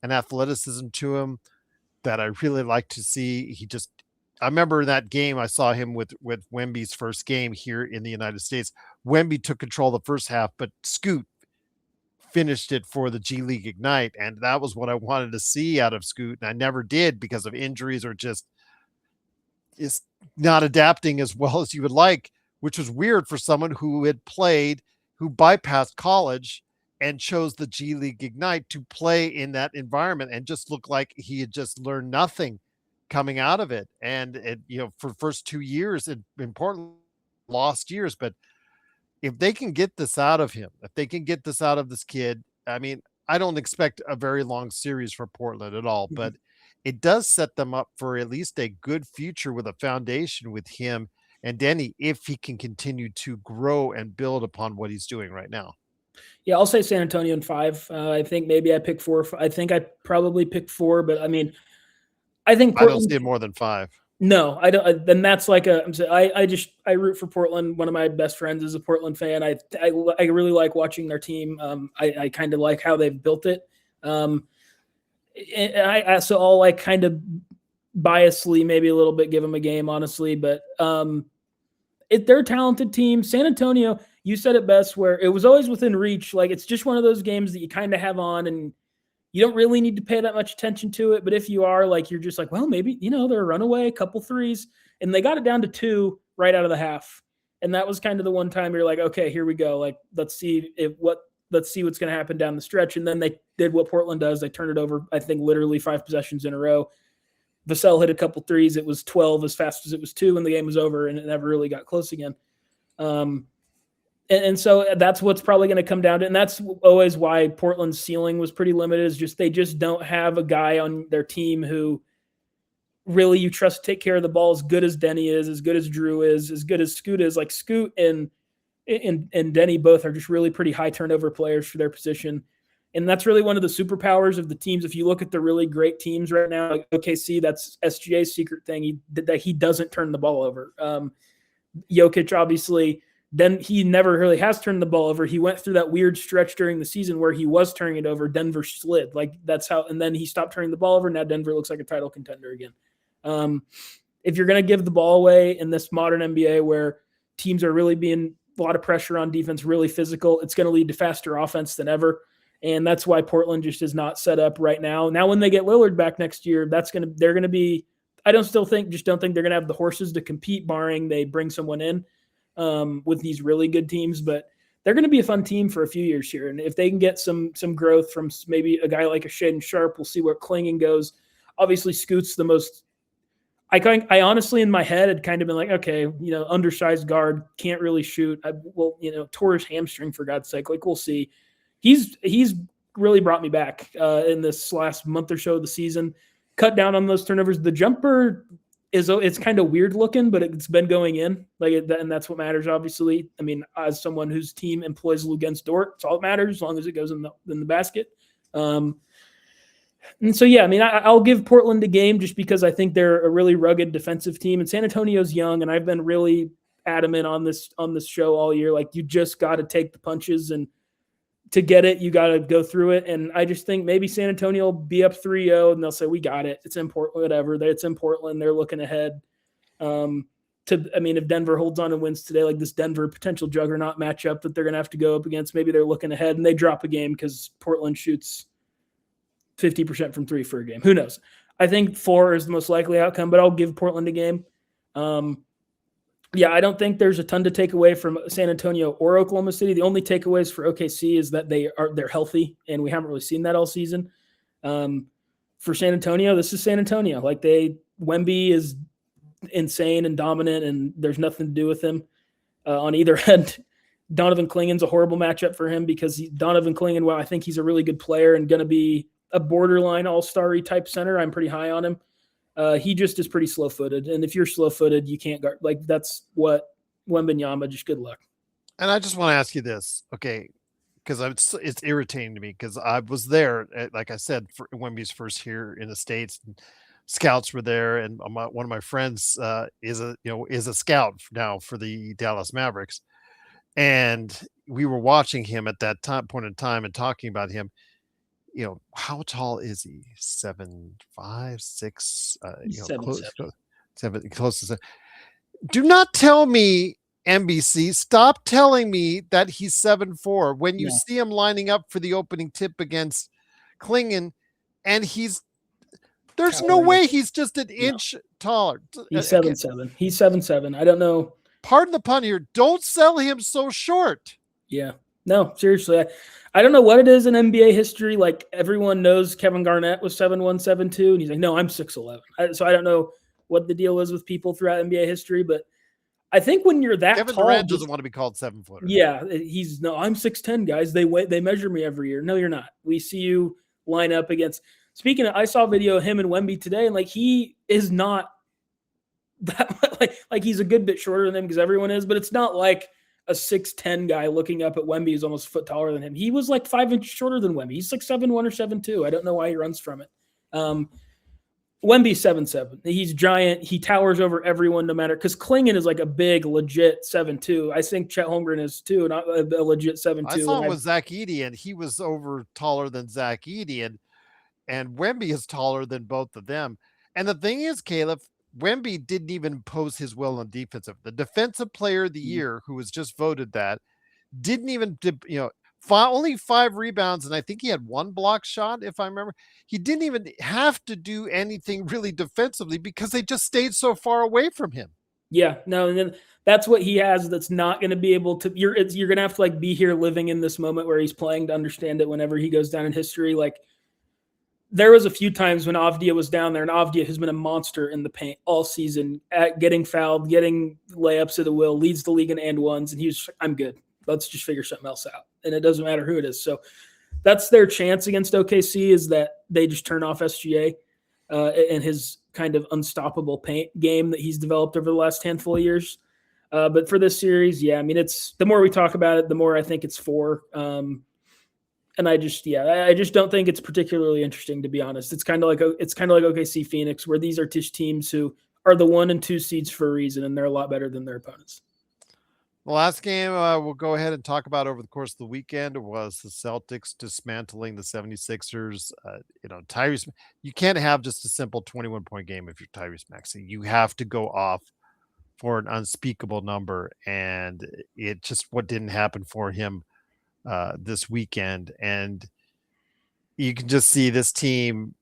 an athleticism to him that I really like to see. I remember that game I saw him with Wemby's first game here in the United States. Wemby took control the first half, but Scoot finished it for the G League Ignite. And that was what I wanted to see out of Scoot. And I never did because of injuries or just is not adapting as well as you would like. which was weird for someone who who bypassed college and chose the G League Ignite to play in that environment and just looked like he had just learned nothing coming out of it. And it, for the first 2 years in Portland, lost years. But if they can get this out of him, if they can get this out of this kid, I mean, I don't expect a very long series for Portland at all, but it does set them up for at least a good future with a foundation with him and Denny if he can continue to grow and build upon what he's doing right now. Yeah, I'll say San Antonio in 5. I think maybe I pick 4. I think I probably pick 4, but I mean, I think Portland, I don't see it more than 5. No, I don't. Then that's like I root for Portland. One of my best friends is a Portland fan. I really like watching their team. I kind of like how they've built it. So I'll like kind of biasly maybe a little bit give them a game, honestly, but they're a talented team. San Antonio, you said it best, where it was always within reach. Like it's just one of those games that you kind of have on and you don't really need to pay that much attention to it. But if you are, like, you're just like, well, maybe, they're a runaway, a couple threes. And they got it down to 2 right out of the half. And that was kind of the one time you're like, okay, here we go. Like, let's see what's going to happen down the stretch. And then they did what Portland does. They turned it over, I think, literally 5 possessions in a row. Vassell hit a couple threes. It was 12 as fast as it was 2, and the game was over, and it never really got close again. And so that's what's probably going to come down to, and that's always why Portland's ceiling was pretty limited, is just they just don't have a guy on their team who really you trust to take care of the ball as good as Denny is, as good as Drew is, as good as Scoot is. Like Scoot and Denny both are just really pretty high turnover players for their position. And that's really one of the superpowers of the teams. If you look at the really great teams right now, like OKC, that's SGA's secret thing. He doesn't turn the ball over. Jokic, obviously, then he never really has turned the ball over. He went through that weird stretch during the season where he was turning it over. Denver slid. Like that's how, and then he stopped turning the ball over. Now Denver looks like a title contender again. If you're going to give the ball away in this modern NBA where teams are really being a lot of pressure on defense, really physical, it's going to lead to faster offense than ever. And that's why Portland just is not set up right now. Now, when they get Lillard back next year, they're going to be, I don't think they're going to have the horses to compete, barring they bring someone in with these really good teams, but they're going to be a fun team for a few years here. And if they can get some growth from maybe a guy like a Shaedon Sharpe, we'll see where Klingen goes. Obviously, Scoot's the most, I honestly, in my head, had kind of been like, okay, undersized guard, can't really shoot. Tore his hamstring, for God's sake. Like, we'll see. He's really brought me back in this last month or so of the season. Cut down on those turnovers. The jumper it's kind of weird looking, but it's been going in, and that's what matters. Obviously, I mean, as someone whose team employs Luguentz Dort, it's all that matters as long as it goes in the basket. And so, yeah, I mean, I'll give Portland a game just because I think they're a really rugged defensive team, and San Antonio's young, and I've been really adamant on this show all year. Like, you just got to take the punches, and to get it, you got to go through it. And I just think maybe San Antonio will be up 3-0 and they'll say, we got it. It's in Portland, whatever. It's in Portland. They're looking ahead. If Denver holds on and wins today, like this Denver potential juggernaut matchup that they're going to have to go up against, maybe they're looking ahead and they drop a game because Portland shoots 50% from 3 for a game. Who knows? I think 4 is the most likely outcome, but I'll give Portland a game. Yeah, I don't think there's a ton to take away from San Antonio or Oklahoma City. The only takeaways for OKC is that they're healthy, and we haven't really seen that all season. For San Antonio, this is San Antonio. Like Wemby is insane and dominant, and there's nothing to do with him on either end. Donovan Klingen's a horrible matchup for him because Donovan Klingen, well, I think he's a really good player and going to be a borderline all-star-y type center. I'm pretty high on him. He just is pretty slow-footed, and if you're slow-footed, you can't guard. Like that's what Wembanyama. Just good luck. And I just want to ask you this, okay? Because it's irritating to me because I was there, like I said, for Wemby's first year in the States. And scouts were there, and one of my friends is a scout now for the Dallas Mavericks, and we were watching him at that point in time and talking about him. How tall is he? 7'5", 6, close to 7. Do not tell me, NBC, stop telling me that he's 7'4" when you see him lining up for the opening tip against Klingen, and there's no way he's just an inch taller. He's 7'7". He's 7'7". I don't know. pardon the pun here, don't sell him so short. Yeah. No, seriously. I don't know what it is in NBA history. Like everyone knows Kevin Garnett was 7'1", 7'2", and he's like, no, I'm 6'11". So I don't know what the deal is with people throughout NBA history, but I think when you're that Kevin tall, Durant doesn't want to be called 7-footer. Yeah, I'm 6'10", guys. They measure me every year. No, you're not. We see you line up against. Speaking of, I saw a video of him and Wemby today, and like he is not that like he's a good bit shorter than him because everyone is, but it's not like a 6'10" guy looking up at Wemby who's almost a foot taller than him. He was like 5 inches shorter than Wemby. He's like 7'1" or 7'2". I don't know why he runs from it. Wemby's 7'7". He's giant. He towers over everyone no matter, because Klingon is like a big, legit 7'2". I think Chet Holmgren is too, not a legit 7'2". I saw him with Zach Edey, and he was over taller than Zach Edey, and Wemby is taller than both of them. And the thing is, Caleb, Wemby didn't even impose his will on defensive. The defensive player of the year, who was just voted that, didn't even, only 5 rebounds, and I think he had 1 block shot, if I remember. He didn't even have to do anything really defensively because they just stayed so far away from him. Yeah, no, and then that's what he has that's not going to be able to. You're going to have to like be here living in this moment where he's playing to understand it whenever he goes down in history. Like there was a few times when Avdia was down there, and Avdia has been a monster in the paint all season at getting fouled, getting layups at the will, leads the league in and ones, and he was, I'm good. Let's just figure something else out. And it doesn't matter who it is. So that's their chance against OKC, is that they just turn off SGA and his kind of unstoppable paint game that he's developed over the last handful of years. But for this series, yeah, I mean, it's the more we talk about it, the more I think it's 4. And I just don't think it's particularly interesting, to be honest. It's kind of like OKC Phoenix, where these are teams who are the 1 and 2 seeds for a reason, and they're a lot better than their opponents. The last game we'll go ahead and talk about over the course of the weekend was the Celtics dismantling the 76ers. Tyrese, you can't have just a simple 21-point game if you're Tyrese Maxey. You have to go off for an unspeakable number, and it just what didn't happen for him this weekend. And you can just see this team,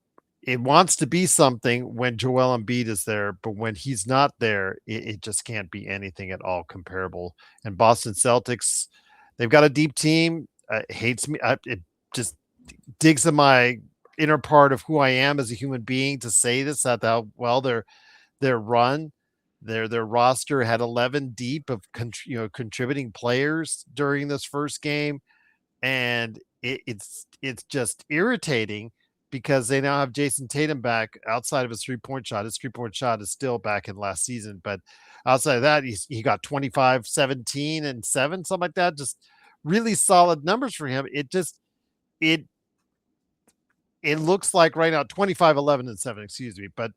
it wants to be something when Joel Embiid is there, but when he's not there, it just can't be anything at all comparable. And Boston Celtics, they've got a deep team. Hates me. It just digs in my inner part of who I am as a human being to say this, that how well their run, their roster had 11 deep of contributing players during this first game, and it's just irritating, because they now have Jason Tatum back outside of his 3-point shot. His 3-point shot is still back in last season, but outside of that, he got 25, 17, and 7, something like that. Just really solid numbers for him. It looks like right now 25, 11, and 7, excuse me. But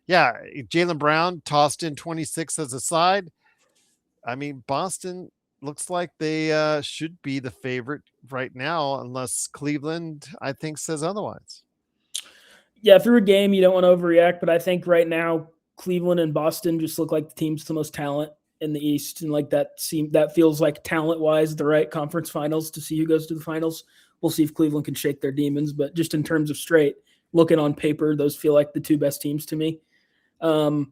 yeah, Jaylen Brown tossed in 26 as a side. I mean, Boston looks like they should be the favorite right now, unless Cleveland, I think, says otherwise. Yeah, through a game, you don't want to overreact, but I think right now Cleveland and Boston just look like the teams with the most talent in the East, and like that feels like talent-wise the right conference finals to see who goes to the finals. We'll see if Cleveland can shake their demons, but just in terms of straight looking on paper, those feel like the 2 best teams to me. But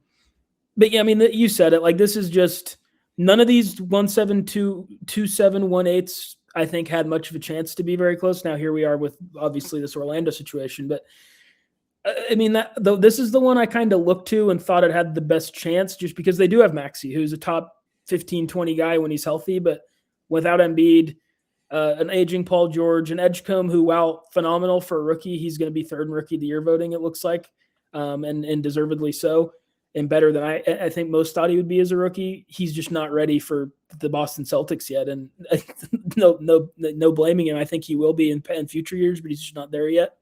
yeah, I mean, you said it. Like this is just none of these 1-7, 2-7, 1-8s I think had much of a chance to be very close. Now here we are with obviously this Orlando situation, but I mean, this is the one I kind of looked to and thought it had the best chance, just because they do have Maxey, who's a top 15, 20 guy when he's healthy, but without Embiid, an aging Paul George, an Edgecombe who, while phenomenal for a rookie, he's going to be 3rd in Rookie of the Year voting, it looks like, and deservedly so, and better than I think most thought he would be as a rookie. He's just not ready for the Boston Celtics yet, and no blaming him. I think he will be in future years, but he's just not there yet.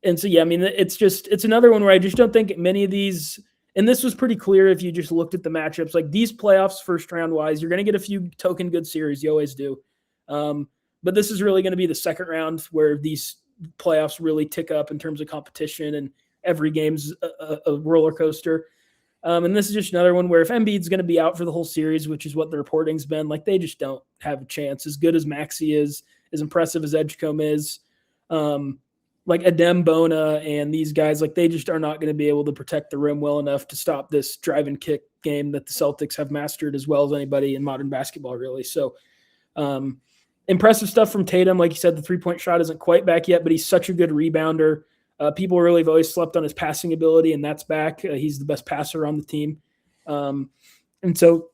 And so, yeah, I mean, it's another one where I just don't think many of these, and this was pretty clear if you just looked at the matchups, like these playoffs first round wise, you're going to get a few token good series. You always do. But this is really going to be the second round where these playoffs really tick up in terms of competition, and every game's a roller coaster. And this is just another one where if Embiid's going to be out for the whole series, which is what the reporting's been, like they just don't have a chance. As good as Maxey is, as impressive as Edgecombe is, like Adem Bona and these guys, like they just are not going to be able to protect the rim well enough to stop this drive and kick game that the Celtics have mastered as well as anybody in modern basketball, really. So, impressive stuff from Tatum. Like you said, the 3-point shot isn't quite back yet, but he's such a good rebounder. People really have always slept on his passing ability, and that's back. He's the best passer on the team. And so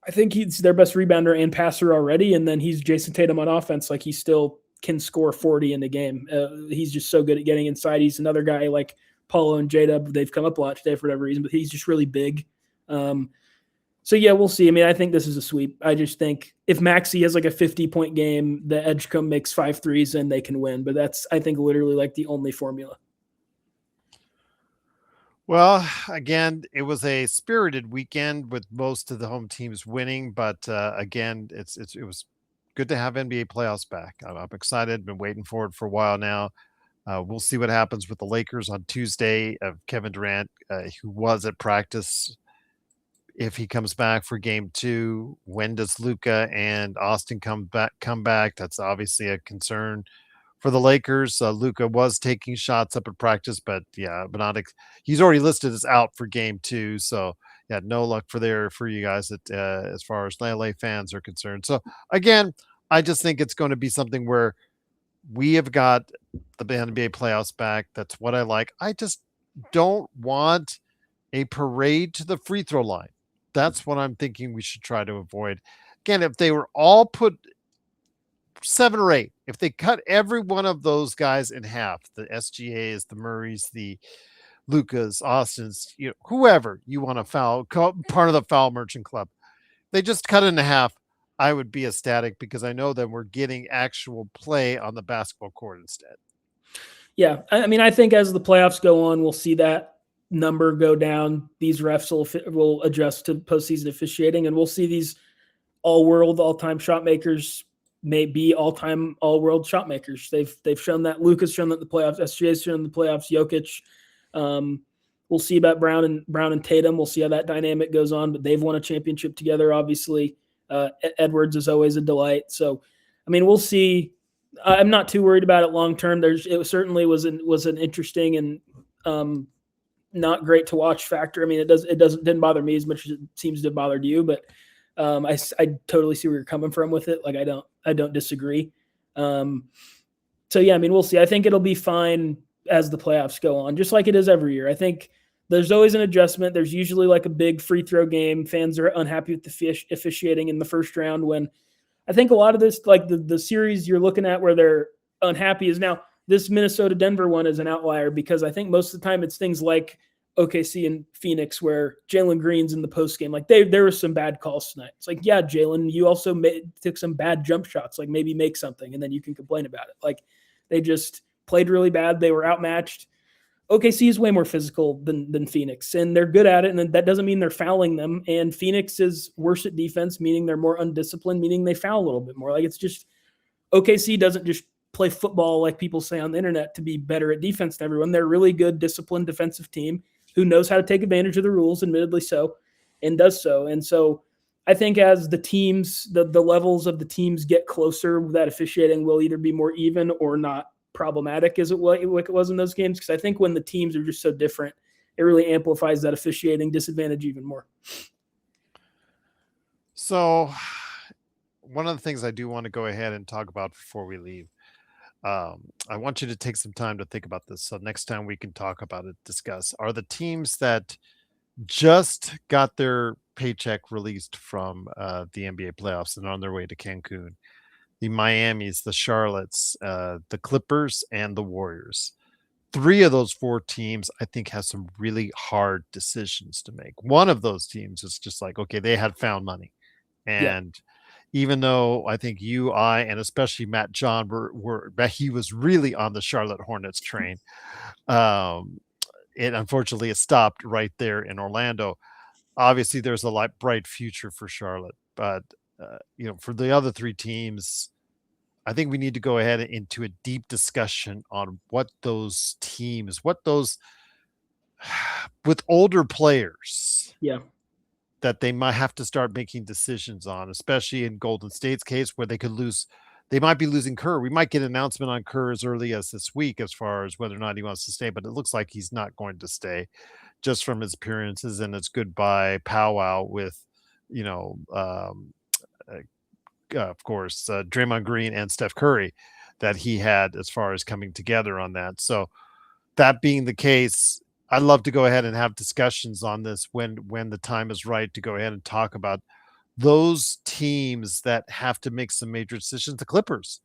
I think he's their best rebounder and passer already. And then he's Jason Tatum on offense. Like he still can score 40 in the game. He's just so good at getting inside. He's another guy like Paulo and J-Dub. They've come up a lot today for whatever reason, but he's just really big. So yeah, we'll see. I mean, I think this is a sweep. I just think if Maxey has like a 50-point game, the Edgecombe makes 5 threes and they can win. But that's, I think, literally like the only formula. Well, again, it was a spirited weekend with most of the home teams winning, but again, it was good to have NBA playoffs back. I'm excited. Been waiting for it for a while now. We'll see what happens with the Lakers on Tuesday. Kevin Durant, who was at practice, if he comes back for Game 2. When does Luka and Austin come back? That's obviously a concern for the Lakers. Luka was taking shots up at practice, but he's already listed as out for Game 2. So yeah, no luck for you guys as far as LA fans are concerned. So again, I just think it's going to be something where we have got the NBA playoffs back. That's what I like. I just don't want a parade to the free throw line. That's what I'm thinking we should try to avoid. Again, if they were all put 7 or 8, if they cut every one of those guys in half, the SGAs, the Murrays, the Lucas, Austins, whoever you want to foul, part of the foul merchant club, they just cut it in half, I would be ecstatic because I know that we're getting actual play on the basketball court instead. Yeah. I mean, I think as the playoffs go on, we'll see that number go down. These refs will adjust to postseason officiating, and we'll see these all-world, all-time shot makers may be all-time, all-world shot makers. They've shown that. Luka's shown that in the playoffs. SGA's shown in the playoffs. Jokic. We'll see about Brown and Tatum. We'll see how that dynamic goes on. But they've won a championship together, obviously. Edwards is always a delight. So, I mean, we'll see. I'm not too worried about it long term. It certainly was an interesting and not great to watch factor. I mean, didn't bother me as much as it seems to have bothered you, but I totally see where you're coming from with it. Like I don't disagree. So yeah, I mean, we'll see. I think it'll be fine as the playoffs go on, just like it is every year. I think there's always an adjustment. There's usually like a big free throw game. Fans are unhappy with the officiating in the first round. When I think a lot of this, like the series you're looking at where they're unhappy is now. This Minnesota-Denver one is an outlier because I think most of the time it's things like OKC and Phoenix where Jalen Green's in the post game. Like there were some bad calls tonight. It's like, yeah, Jalen, you also took some bad jump shots. Like maybe make something and then you can complain about it. Like they just played really bad. They were outmatched. OKC is way more physical than Phoenix, and they're good at it. And that doesn't mean they're fouling them. And Phoenix is worse at defense, meaning they're more undisciplined, meaning they foul a little bit more. Like it's just OKC doesn't just play football like people say on the internet to be better at defense than everyone. They're a really good, disciplined defensive team who knows how to take advantage of the rules, admittedly so, and does so. And so I think as the teams, the levels of the teams get closer, that officiating will either be more even or not problematic as it was in those games. Because I think when the teams are just so different, it really amplifies that officiating disadvantage even more. So one of the things I do want to go ahead and talk about before we leave, I want you to take some time to think about this. So next time we can talk about it, discuss, are the teams that just got their paycheck released from the NBA playoffs and on their way to Cancun, the Miamis, the Charlottes, the Clippers, and the Warriors. 3 of those 4 teams, I think, have some really hard decisions to make. One of those teams is just like, okay, they had found money. And even though I think you, I, and especially Matt John he was really on the Charlotte Hornets train. It unfortunately it stopped right there in Orlando. Obviously, there's a bright future for Charlotte, but for the other 3 teams, I think we need to go ahead into a deep discussion on what those teams, with older players, that they might have to start making decisions on, especially in Golden State's case where they could lose They might be losing Kerr. We might get an announcement on Kerr as early as this week as far as whether or not he wants to stay, but it looks like he's not going to stay just from his appearances and his goodbye powwow with, you know, of course, Draymond Green and Steph Curry that he had as far as coming together on that. So that being the case, I'd love to go ahead and have discussions on this when the time is right to go ahead and talk about those teams that have to make some major decisions. The Clippers,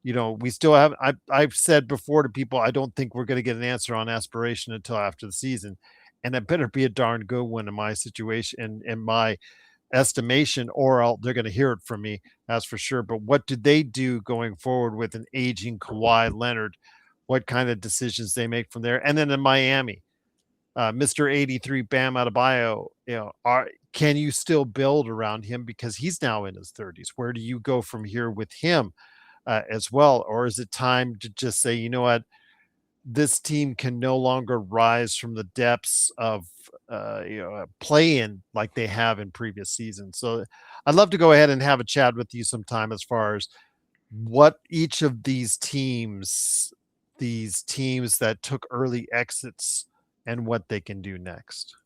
you know, we still have. I've said before to people, I don't think we're going to get an answer on aspiration until after the season, and it better be a darn good one in my situation, in my estimation, or they're going to hear it from me. That's for sure. But what do they do going forward with an aging Kawhi Leonard? What kind of decisions they make from there? And then in Miami, Mr. 83 Bam Adebayo, you know, can you still build around him because he's now in his 30s? Where do you go from here with him as well? Or is it time to just say, you know what, this team can no longer rise from the depths of play-in like they have in previous seasons? So I'd love to go ahead and have a chat with you sometime as far as what each of these teams that took early exits and what they can do next.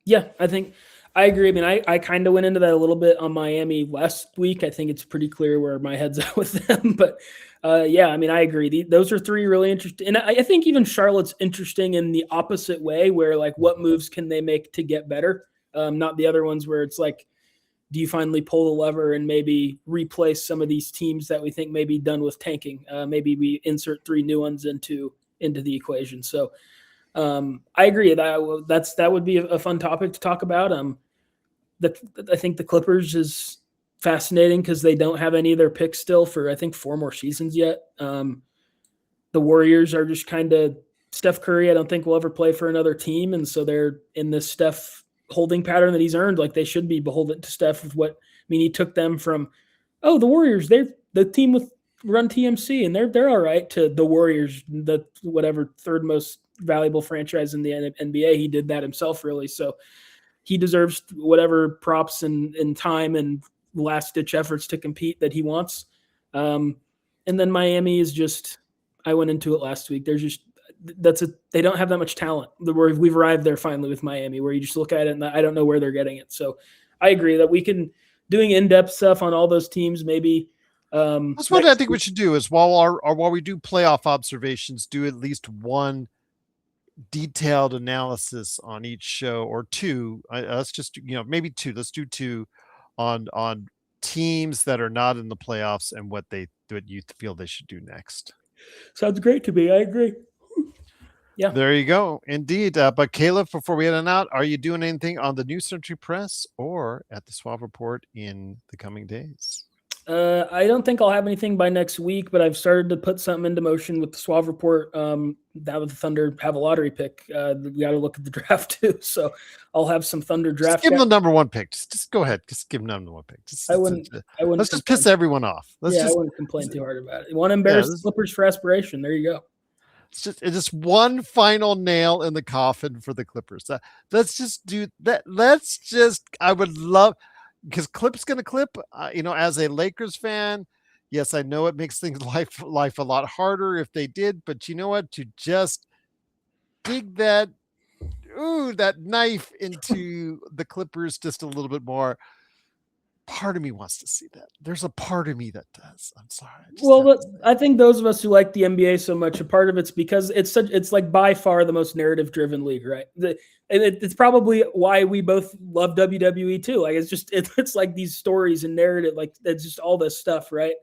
Yeah, I think I agree. I mean, I kind of went into that a little bit on Miami last week. I think it's pretty clear where my head's at with them. But yeah, I mean, I agree. Those are three really interesting. And I think even Charlotte's interesting in the opposite way, where like what moves can they make to get better? Not the other ones where it's like, do you finally pull the lever and maybe replace some of these teams that we think may be done with tanking? Maybe we insert three new ones into the equation. So I agree that would be a fun topic to talk about. I think the Clippers is fascinating because they don't have any of their picks still for, I think, 4 more seasons yet. The Warriors are just kind of Steph Curry. I don't think will ever play for another team. And so they're in this Steph holding pattern that he's earned. Like they should be beholden to Steph with he took them from, the Warriors, they're the team with run TMC and they're all right, to the Warriors, the whatever third most valuable franchise in the NBA. He did that himself, really. So he deserves whatever props and time and last ditch efforts to compete that he wants. And then Miami is just, I went into it last week. There's just, they don't have that much talent. We've arrived there finally with Miami, where you just look at it and I don't know where they're getting it. So I agree that we can doing in-depth stuff on all those teams. Maybe that's what I think we should do is while we do playoff observations, do at least one detailed analysis on each show, or two. Let's just, maybe two. Let's do two on teams that are not in the playoffs and what you feel they should do next. Sounds great to me. I agree. Yeah. There you go. Indeed. But Calif, before we head on out, are you doing anything on the New Century Press or at the Suave Report in the coming days? I don't think I'll have anything by next week, but I've started to put something into motion with the Suave Report. Now that the Thunder have a lottery pick, we got to look at the draft too. So I'll have some Thunder draft. Just give them the number one pick. Just go ahead. Just give them number one pick. I wouldn't. Let's just piss everyone off. I wouldn't complain too hard about it. You want to embarrass the Clippers for aspiration? There you go. It's just one final nail in the coffin for the Clippers. Let's just do that. I would love, because Clip's going to clip, as a Lakers fan. Yes, I know it makes things life a lot harder if they did, but you know what? To just dig that knife into the Clippers just a little bit more. Part of me wants to see that. There's a part of me that does. I'm sorry. I think those of us who like the NBA so much, a part of it's because it's like by far the most narrative driven league, right? It's probably why we both love WWE too. Like it's like these stories and narrative, like it's just all this stuff, right?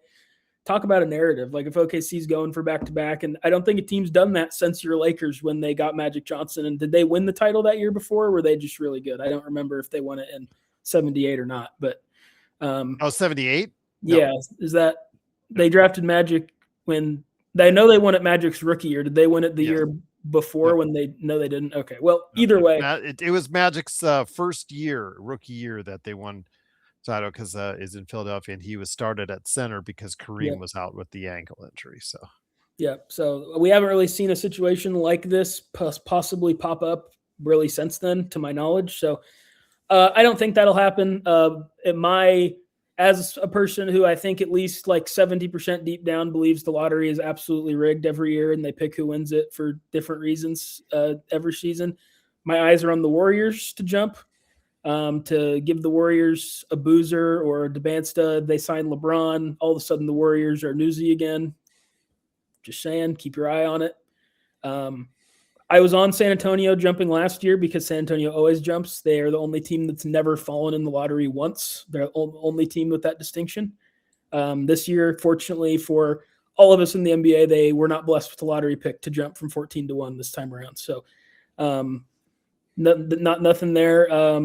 Talk about a narrative. Like if OKC's going for back-to-back, and I don't think a team's done that since your Lakers when they got Magic Johnson. And did they win the title that year before? Or were they just really good? I don't remember if they won it in 78 or not, but 78? Yeah. Is that they drafted Magic when they know they won it Magic's rookie year? Did they win it the year before when they didn't? Okay. Well, either way. It was Magic's first rookie year that they won title because is in Philadelphia, and he was started at center because Kareem was out with the ankle injury. So so we haven't really seen a situation like this possibly pop up really since then, to my knowledge. So I don't think that'll happen. as a person who I think at least like 70% deep down believes the lottery is absolutely rigged every year and they pick who wins it for different reasons every season, my eyes are on the Warriors to jump, to give the Warriors a Boozer or a Debansta. They sign LeBron. All of a sudden, the Warriors are newsy again. Just saying, keep your eye on it. I was on San Antonio jumping last year because San Antonio always jumps. They are the only team that's never fallen in the lottery once. They're the only team with that distinction. This year, fortunately for all of us in the NBA, they were not blessed with the lottery pick to jump from 14-1 this time around. So nothing there.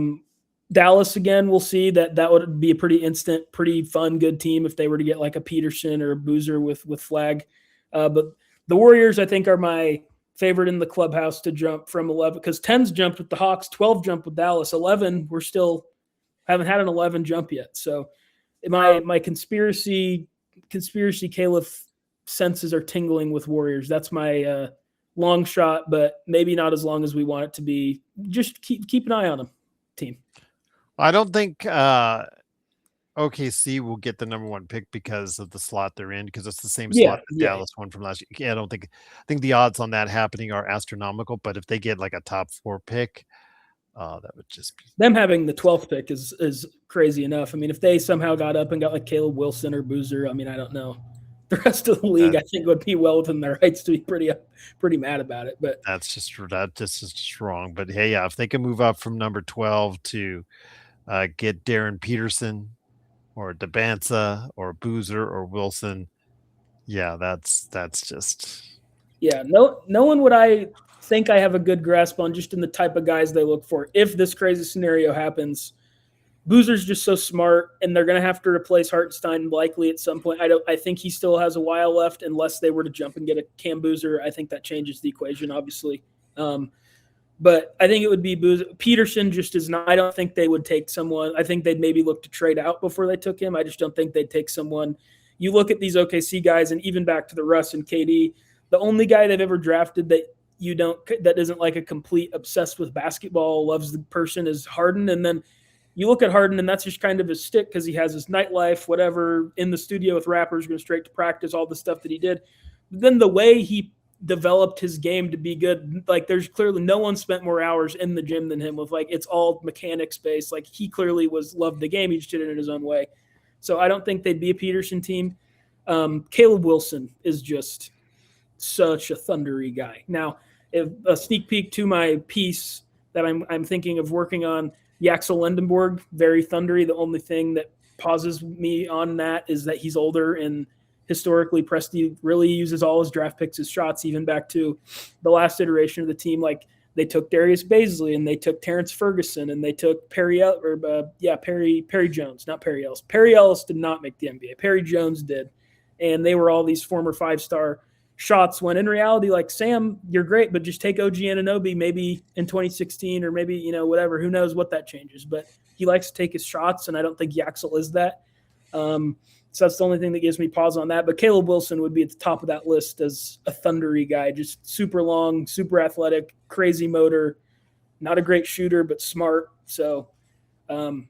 Dallas again, we'll see. That would be a pretty instant, pretty fun, good team if they were to get like a Peterson or a Boozer with Flag. But the Warriors, I think, are my favorite in the clubhouse to jump from 11, because 10's jumped with the Hawks, 12 jumped with Dallas, 11 we're still haven't had an 11 jump yet. So my conspiracy Calif senses are tingling with Warriors. That's my long shot, but maybe not as long as we want it to be. Just keep an eye on them, team. I don't think OKC will get the number 1 pick because of the slot they're in, because it's the same slot that Dallas won from last year. Yeah, I think the odds on that happening are astronomical, but if they get like a top 4 pick, that would just be them having the 12th pick is crazy enough. I mean, if they somehow got up and got like Caleb Wilson or Boozer, I mean, I don't know. The rest of the league, I think, would be well within their rights to be pretty mad about it. But that's just wrong. But hey, yeah, if they can move up from number 12 to get Darren Peterson or Debansa or Boozer or Wilson, yeah, that's just no one would I think I have a good grasp on, just in the type of guys they look for. If this crazy scenario happens, Boozer's just so smart, and they're going to have to replace Hartenstein likely at some point. I think he still has a while left, unless they were to jump and get a Cam Boozer. I think that changes the equation, obviously. But I think it would be Boozer. Peterson just is not. I don't think they would take someone. I think they'd maybe look to trade out before they took him. I just don't think they'd take someone. You look at these OKC guys, and even back to the Russ and KD, the only guy they've ever drafted that isn't like a complete obsessed with basketball, loves the person, is Harden. And then you look at Harden, and that's just kind of his stick because he has his nightlife, whatever, in the studio with rappers, going straight to practice, all the stuff that he did. But then the way he developed his game to be good, like there's clearly no one spent more hours in the gym than him with, like, it's all mechanics based. Like he clearly loved the game. He just did it in his own way. So I don't think they'd be a Peterson team. Caleb Wilson is just such a thundery guy. Now, if a sneak peek to my piece that I'm thinking of working on, Yaxel Lendenborg, very thundery. The only thing that pauses me on that is that he's older, and historically Presti really uses all his draft picks as shots, even back to the last iteration of the team. Like they took Darius Baisley, and they took Terrence Ferguson, and they took Perry Jones, not Perry Ellis. Perry Ellis did not make the NBA. Perry Jones did. And they were all these former 5-star shots, when in reality, like, Sam, you're great, but just take OG Anunoby maybe in 2016, or maybe, whatever, who knows what that changes. But he likes to take his shots, and I don't think Yaxel is that. So that's the only thing that gives me pause on that. But Caleb Wilson would be at the top of that list as a thundery guy, just super long, super athletic, crazy motor, not a great shooter, but smart. So I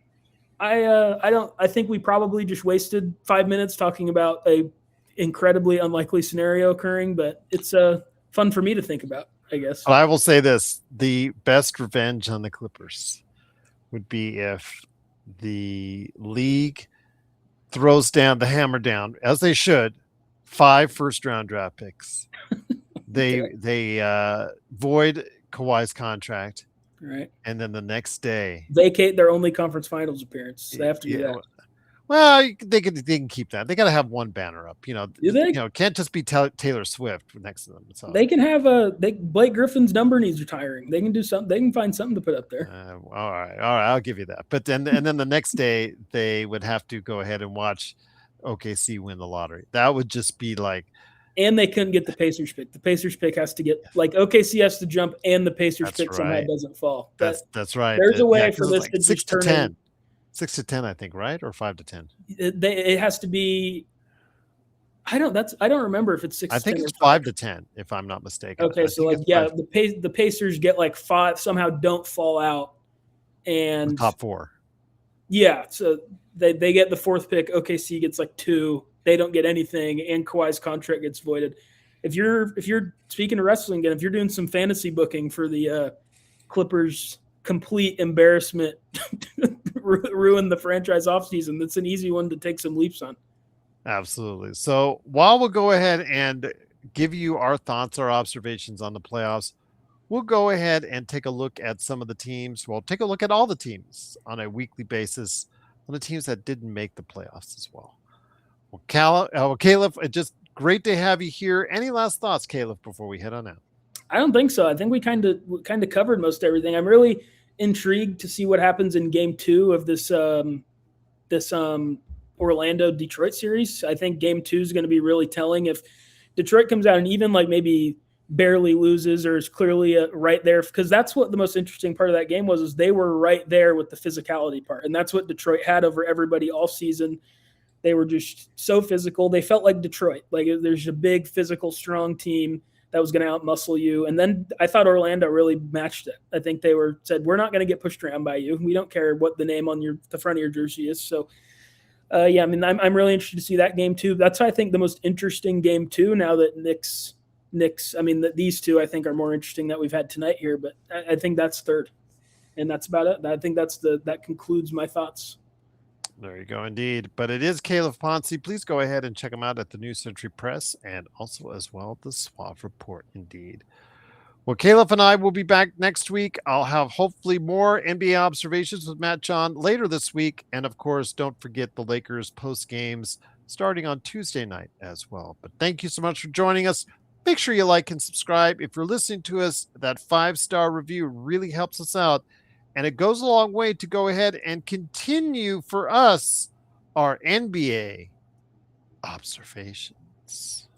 think we probably just wasted 5 minutes talking about a incredibly unlikely scenario occurring, but it's fun for me to think about, I guess. But I will say this: the best revenge on the Clippers would be if the league throws down the hammer down, as they should, 5 first-round draft picks. They void Kawhi's contract, right? And then the next day vacate their only conference finals appearance. They have to do that. Well, they can keep that. They got to have one banner up. Do they? Can't just be Taylor Swift next to them. So they can have Blake Griffin's number needs retiring. They can do something. They can find something to put up there. All right, I'll give you that. But then the next day they would have to go ahead and watch OKC win the lottery. That would just be like. And they couldn't get the Pacers pick. The Pacers pick has to get, like, OKC has to jump, and the Pacers pick somehow doesn't fall. That's right. There's a way for this like to 6 to 10. 6 to 10, I think, right? Or 5 to 10. It has to be. I don't remember if it's 6. I think it's 5 to 10, if I'm not mistaken. Okay, so the Pacers get like 5, somehow don't fall out, and top 4. Yeah, so they get the fourth pick. OKC gets like 2. They don't get anything, and Kawhi's contract gets voided. If you're speaking of wrestling again, if you're doing some fantasy booking for the Clippers' complete embarrassment, ruin the franchise offseason, that's an easy one to take some leaps on. Absolutely. So while we'll go ahead and give you our thoughts, our observations on the playoffs, we'll go ahead and take a look at some of the teams. We'll take a look at all the teams on a weekly basis, on the teams that didn't make the playoffs as well. Well, Calif, just great to have you here. Any last thoughts, Calif, before we head on out? I don't think so. I think we kind of covered most everything. I'm really intrigued to see what happens in Game 2 of this Orlando Detroit series. I think Game 2 is going to be really telling. If Detroit comes out and even like maybe barely loses or is clearly right there, because that's what the most interesting part of that game was, is they were right there with the physicality part, and that's what Detroit had over everybody all season. They were just so physical. They felt like Detroit. Like there's a big, physical, strong team that was going to outmuscle you. And then I thought Orlando really matched it. I think they said, we're not going to get pushed around by you. We don't care what the name on the front of your jersey is. So, yeah, I mean, I'm really interested to see that game too. That's, I think, the most interesting game too. Now that Knicks. I mean, these two I think are more interesting that we've had tonight here. But I think that's third, and that's about it. I think that concludes my thoughts. There you go, indeed. But it is Calif Poncy. Please go ahead and check him out at the New Century Press and also as well the Suave Report, indeed. Well, Calif and I will be back next week. I'll have hopefully more NBA observations with Matt John later this week. And of course, don't forget the Lakers post games starting on Tuesday night as well. But thank you so much for joining us. Make sure you like and subscribe. If you're listening to us, that 5-star review really helps us out. And it goes a long way to go ahead and continue for us our NBA observations.